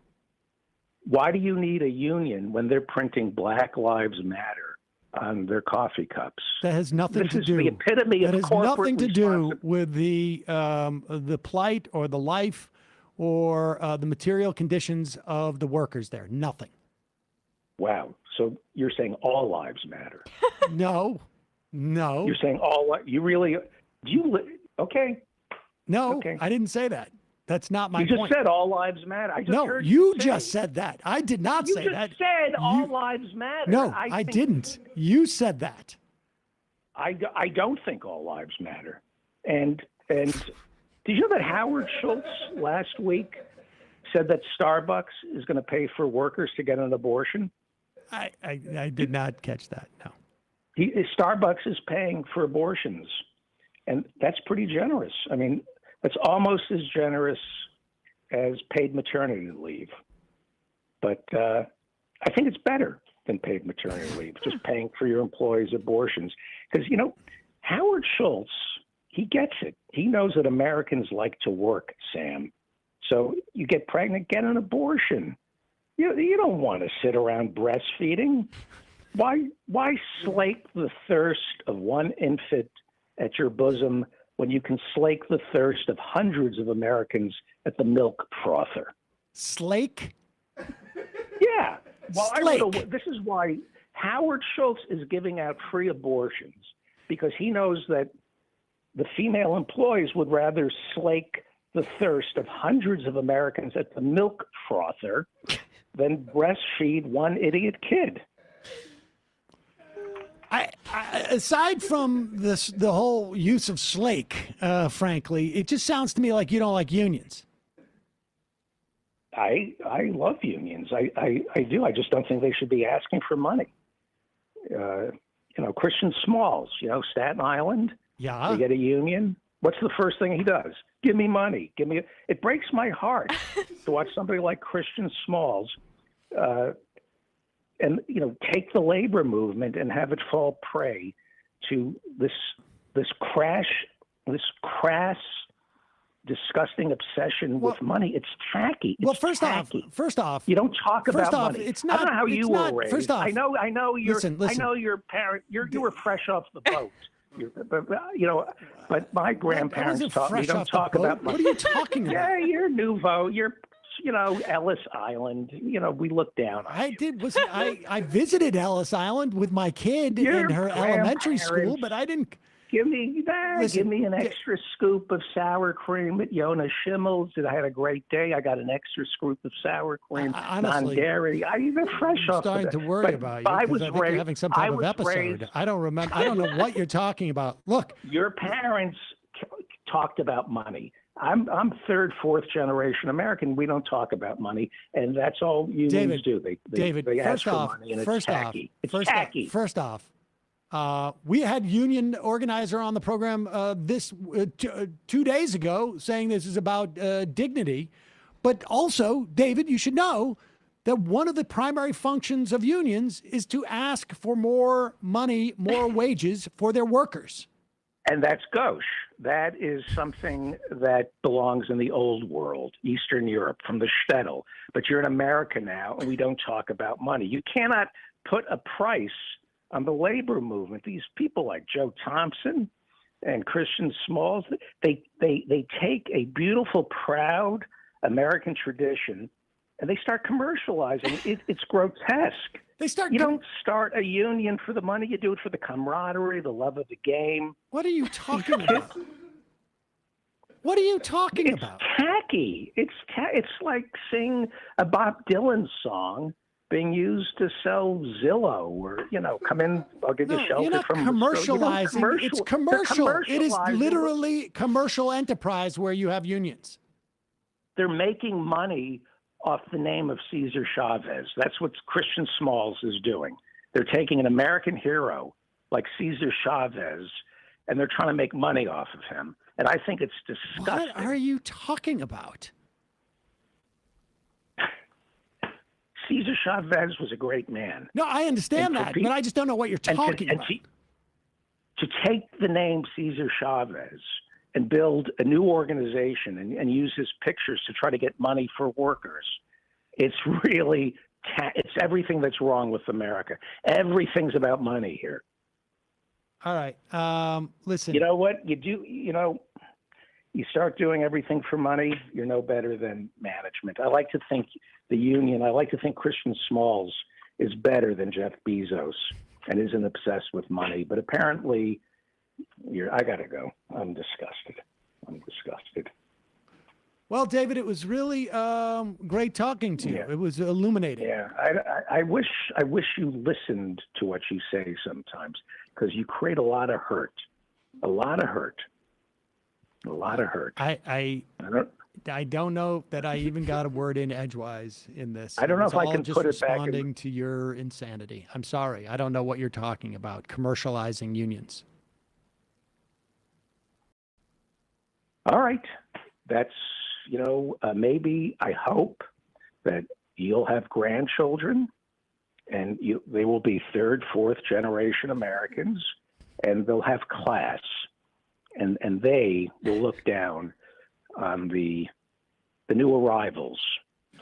Why do you need a union when they're printing Black Lives Matter on their coffee cups? That has nothing This to is do. the epitome That of has corporate nothing to do with the plight or the life or the material conditions of the workers there. Nothing. Wow. So you're saying all lives matter? No. You're saying you really? Do you? Okay. No. Okay. I didn't say that. That's not my You just point. said all lives matter. I just No, heard you say just said that. I did not You say just that. said all lives matter. No, I think- didn't. You said that. I don't think all lives matter. And did you know that Howard Schultz last week said that Starbucks is going to pay for workers to get an abortion? I did not catch that. No. Starbucks is paying for abortions, and that's pretty generous. I mean, that's almost as generous as paid maternity leave. But I think it's better than paid maternity leave, just paying for your employees' abortions. Because, you know, Howard Schultz, he gets it. He knows that Americans like to work, Sam. So you get pregnant, get an abortion. You don't want to sit around breastfeeding. Why slake the thirst of one infant at your bosom when you can slake the thirst of hundreds of Americans at the milk frother? Slake? Yeah. Well, Slake. this is why Howard Schultz is giving out free abortions, because he knows that the female employees would rather slake the thirst of hundreds of Americans at the milk frother than breastfeed one idiot kid. Aside from the whole use of slake, frankly, it just sounds to me like you don't like unions. I love unions. I do. I just don't think they should be asking for money. Christian Smalls, Staten Island. Yeah. They get a union. What's the first thing he does? Give me money. It breaks my heart to watch somebody like Christian Smalls and take the labor movement and have it fall prey to this crass, disgusting obsession with money. It's tacky. It's first off, you don't talk about money. It's not. I don't know how you were raised. First off, I know you're. Listen. I know your parent. You were fresh off the boat. But my grandparents taught me don't talk about money. What are you talking about? Yeah, you're nouveau. You're, Ellis Island. We look down on you. I visited Ellis Island with my kid in her elementary school, but I didn't. Give me an extra scoop of sour cream at Yonah Schimmel's. I had a great day. I got an extra scoop of sour cream, Honestly, non-dairy. I'm fresh I'm off starting of to that. worry about you because I think you're having some type of episode. I don't remember. I don't know what you're talking about. Look, your parents talked about money. I'm third, fourth generation American. We don't talk about money, and that's all unions do. They ask for money, and it's tacky. It's tacky. First off, we had union organizer on the program 2 days ago saying this is about dignity. But also, David, you should know that one of the primary functions of unions is to ask for more money, more wages for their workers. And that's gauche. That is something that belongs in the old world, Eastern Europe, from the shtetl. But you're in America now, and we don't talk about money. You cannot put a price on the labor movement. These people like Joe Thompson and Christian Smalls, they take a beautiful, proud American tradition, and they start commercializing it. It's grotesque. You don't start a union for the money. You do it for the camaraderie, the love of the game. What are you talking about? What are you talking about? It's tacky. It's like sing a Bob Dylan song being used to sell Zillow, or come in, I'll give you shelter. You're not from commercializing. It's commercial. It is literally commercial enterprise where you have unions. They're making money off the name of Cesar Chavez. That's what Christian Smalls is doing. They're taking an American hero like Cesar Chavez, and they're trying to make money off of him. And I think it's disgusting. What are you talking about? Cesar Chavez was a great man. No, I understand that, but I just don't know what you're talking about. To take the name Cesar Chavez and build a new organization and use his pictures to try to get money for workers, it's really it's everything that's wrong with America. Everything's about money here. All right. Listen. You know what? You start doing everything for money, you're no better than management. I like to think Christian Smalls is better than Jeff Bezos and isn't obsessed with money. But apparently, I got to go. I'm disgusted. Well, David, it was really great talking to you. Yeah. It was illuminating. Yeah, I wish you listened to what you say sometimes, because you create a lot of hurt. A lot of hurt. I don't know that I even got a word in edgewise in this. I don't know if I can put it back. Responding to your insanity. I'm sorry. I don't know what you're talking about. Commercializing unions. All right. That's, maybe I hope that you'll have grandchildren and they will be third, fourth generation Americans, and they'll have class, and they will look down on the new arrivals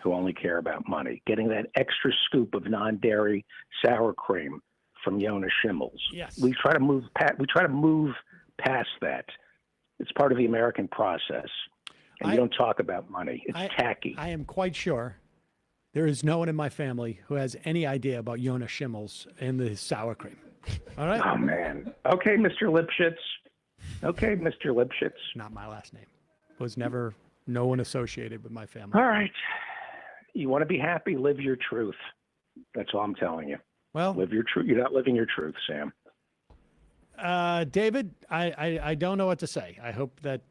who only care about money, getting that extra scoop of non-dairy sour cream from Yonah Schimmel's. Yes. We try to move past that. It's part of the American process. And you don't talk about money. It's tacky. I am quite sure there is no one in my family who has any idea about Yonah Schimmel's and the sour cream. All right? Oh, man. Okay, Mr. Lipschitz. Not my last name. Was never no one associated with my family. All right. You want to be happy? Live your truth. That's all I'm telling you. Well, live your truth. You're not living your truth, Sam. David, I don't know what to say. I hope that,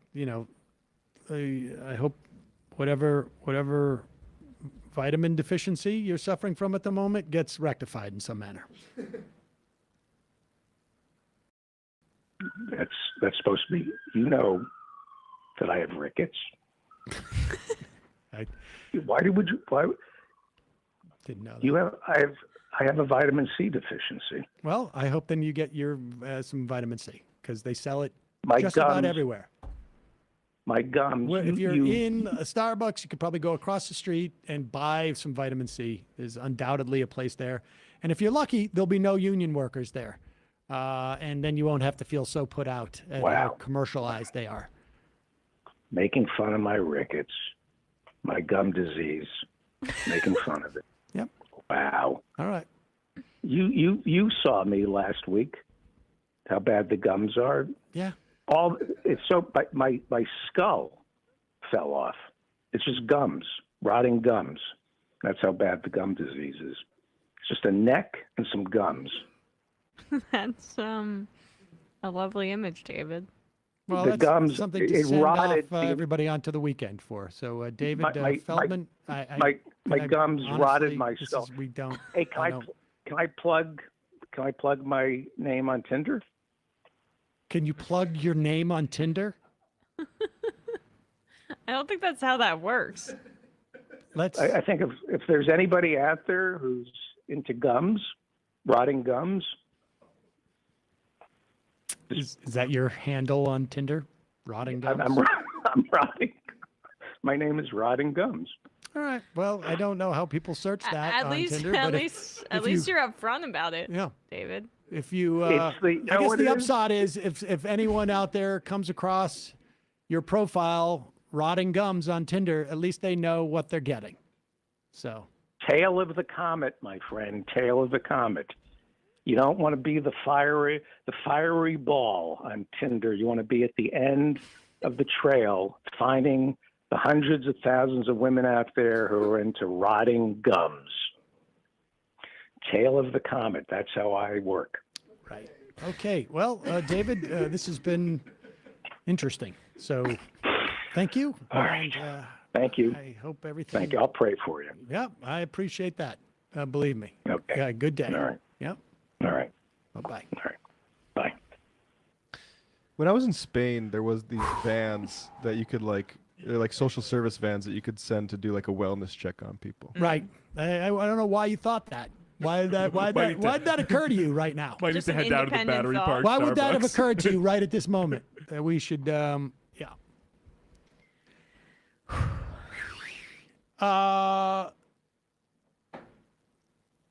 I hope whatever vitamin deficiency you're suffering from at the moment gets rectified in some manner. That's supposed to be, that I have rickets. Why didn't know that. I have a vitamin C deficiency. Well, I hope then you get your some vitamin C, because they sell it just gums, about everywhere. My gums. If you're in a Starbucks, you could probably go across the street and buy some vitamin C. There's undoubtedly a place there. And if you're lucky, there'll be no union workers there. And then you won't have to feel so put out at how commercialized they are. Making fun of my rickets, my gum disease, making fun of it. Yep. Wow. All right. You saw me last week how bad the gums are. Yeah. My skull fell off. It's just gums, rotting gums. That's how bad the gum disease is. It's just a neck and some gums. That's a lovely image, David. Well, The that's gums, something to it send rotted off everybody onto the weekend for. So, David Feldman, my gums rotted my skull. We don't. Hey, can I plug my name on Tinder? Can you plug your name on Tinder? I don't think that's how that works. I think if there's anybody out there who's into gums, rotting gums. Is that your handle on Tinder? Rotting gums? I'm rotting. My name is Rotting Gums. All right. Well, I don't know how people search that on Tinder. At but least you're upfront about it, yeah. David. If you, I guess the upside is if anyone out there comes across your profile, Rotting Gums on Tinder, at least they know what they're getting. So. Tail of the comet, my friend. Tail of the comet. You don't want to be the fiery ball on Tinder. You want to be at the end of the trail, finding the hundreds of thousands of women out there who are into rotting gums. Tail of the comet. That's how I work. Right. Okay. Well, David, this has been interesting. So thank you. All right. And, thank you. I hope everything. Thank you. I'll pray for you. Yep. I appreciate that. Believe me. Okay. Yeah, good day. All right. Yep. All right. Bye-bye. All right. Bye. When I was in Spain, there was these vans that you could they're like social service vans that you could send to do like a wellness check on people. Right. I don't know why you thought that. Why did that occur to you right now? Might need to head down to the battery park. Why would that have occurred to you right at this moment? That we should, yeah.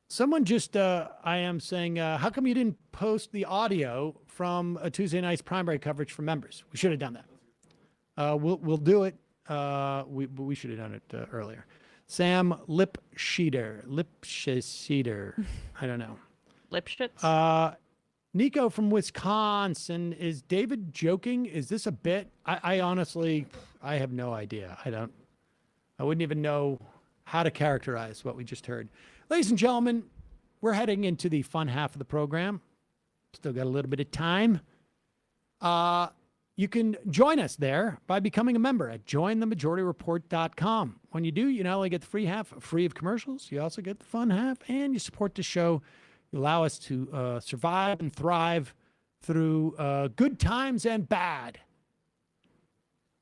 Someone just, I am saying, how come you didn't post the audio from a Tuesday night's primary coverage for members? We should have done that. We'll do it. We should have done it earlier. Sam Lipscheder. I don't know. Lipschitz? Nico from Wisconsin. Is David joking? Is this a bit? I honestly, I have no idea. I wouldn't even know how to characterize what we just heard. Ladies and gentlemen, we're heading into the fun half of the program. Still got a little bit of time. You can join us there by becoming a member at jointhemajorityreport.com. When you do, you not only get the free half free of commercials, you also get the fun half, and you support the show. You allow us to survive and thrive through good times and bad,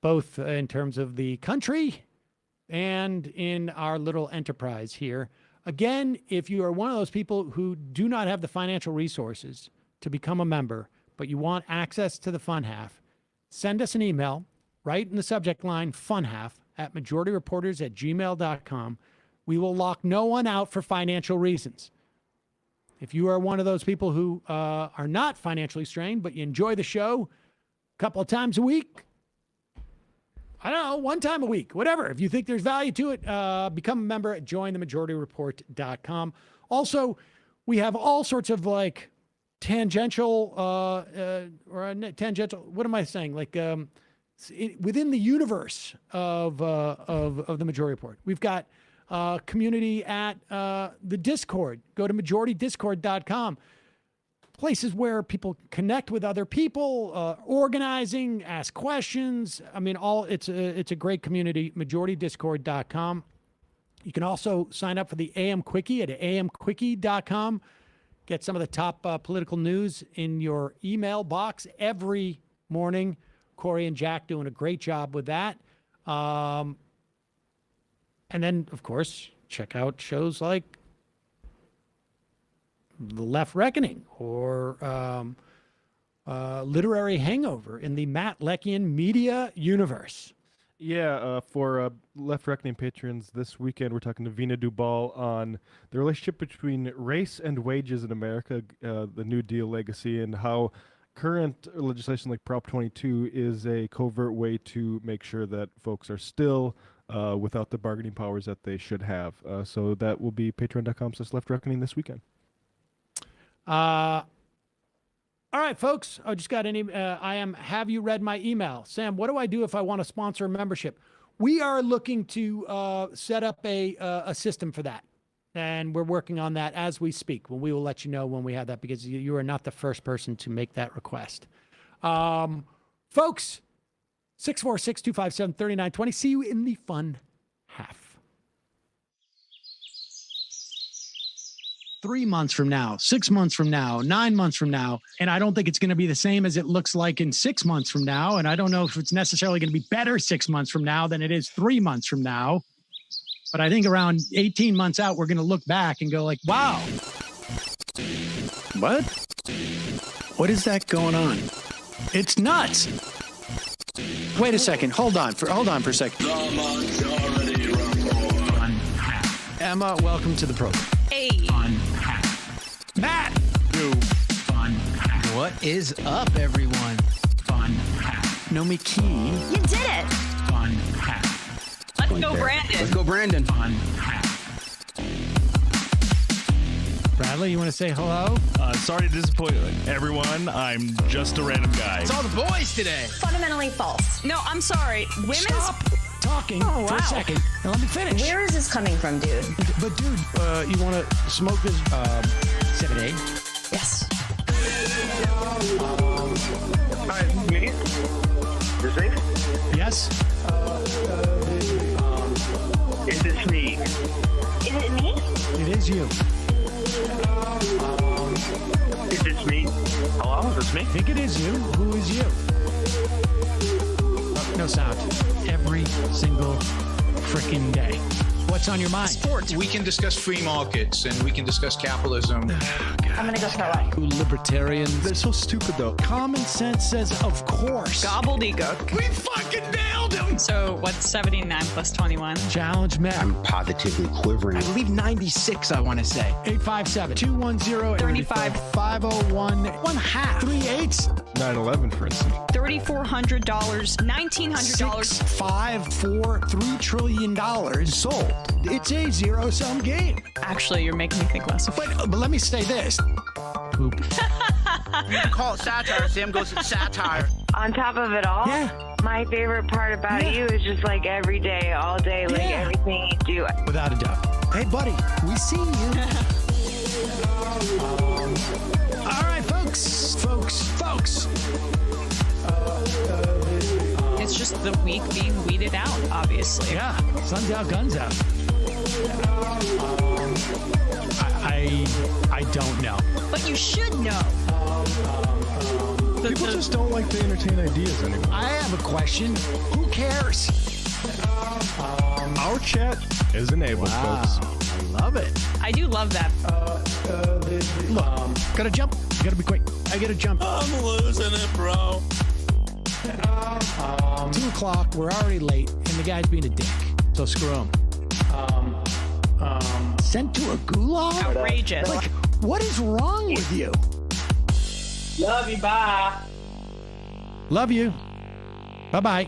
both in terms of the country and in our little enterprise here. Again, if you are one of those people who do not have the financial resources to become a member, but you want access to the fun half, send us an email, write in the subject line, fun half, at majorityreporters@gmail.com. We will lock no one out for financial reasons. If you are one of those people who are not financially strained, but you enjoy the show a couple of times a week, I don't know, one time a week, whatever. If you think there's value to it, become a member at jointhemajorityreport.com. Also, we have all sorts of like tangential, what am I saying? Like within the universe of the Majority Report. We've got community at the Discord. Go to majoritydiscord.com. Places where people connect with other people, organizing, ask questions. I mean, it's a great community, majoritydiscord.com. You can also sign up for the AM Quickie at amquickie.com. Get some of the top political news in your email box every morning. Corey and Jack doing a great job with that. And then, of course, check out shows like The Left Reckoning or Literary Hangover in the Matt Leckian media universe. Yeah, for Left Reckoning patrons, this weekend we're talking to Vina Duval on the relationship between race and wages in America, the New Deal legacy, and how current legislation like Prop 22 is a covert way to make sure that folks are still without the bargaining powers that they should have. So that will be patreon.com/leftreckoning this weekend. All right, folks. I just got have you read my email? Sam, what do I do if I want to sponsor a membership? We are looking to set up a system for that. And we're working on that as we speak. Well, we will let you know when we have that, because you are not the first person to make that request. Folks, 646-257-3920. See you in the fun half. 3 months from now, 6 months from now, 9 months from now. And I don't think it's going to be the same as it looks like in 6 months from now. And I don't know if it's necessarily going to be better 6 months from now than it is 3 months from now. But I think around 18 months out, we're going to look back and go like, wow. What? What is that going on? It's nuts. Wait a second. Hold on for a second. Emma, welcome to the program. Hey. Matt. What is up, everyone? Nomi Key. You did it. Let's go, Brandon. Let's go, Brandon. Bradley, you want to say hello? Sorry to disappoint everyone. I'm just a random guy. It's all the boys today. Fundamentally false. No, I'm sorry. Women's Stop talking for a second and let me finish. Where is this coming from, dude? But dude, you want to smoke this 7A? Yes. Hi, me? This me? Yes. Is this me? Is it me? It is you. Is this me? Hello? Is this me? I think it is you. Who is you? No sound. Every single freaking day. What's on your mind? Sports. We can discuss free markets and we can discuss capitalism. I'm going to go smell it. Who libertarians? They're so stupid, though. Common sense says, of course. Gobbledygook. We fucking nailed him. So what's 79 plus 21? Challenge Matt. I'm positively quivering. I believe 96, I want to say. 857-210-35-501. 1/2. 3/8. 9/11, for instance. $3,400, $1,900. 654 $3 trillion sold. It's a zero-sum game. Actually, you're making me think less of it. But let me say this. Poop. You can call it satire. Sam goes with satire. On top of it all, my favorite part about you is just like every day, all day, like everything you do. Without a doubt. Hey, buddy, we see you. All right, folks. It's just the week being weeded out, obviously. Yeah, sun's out, guns out. I don't know. But you should know. People just don't like to entertain ideas anymore. I have a question. Who cares? Our chat is enabled, folks. I love it. I do love that. Look, gotta jump. Gotta be quick. I gotta jump. I'm losing it, bro. 2 o'clock. We're already late, and the guy's being a dick. So screw him. Sent to a gulag? Outrageous. Like, what is wrong with you? Love you, bye. Love you. Bye-bye.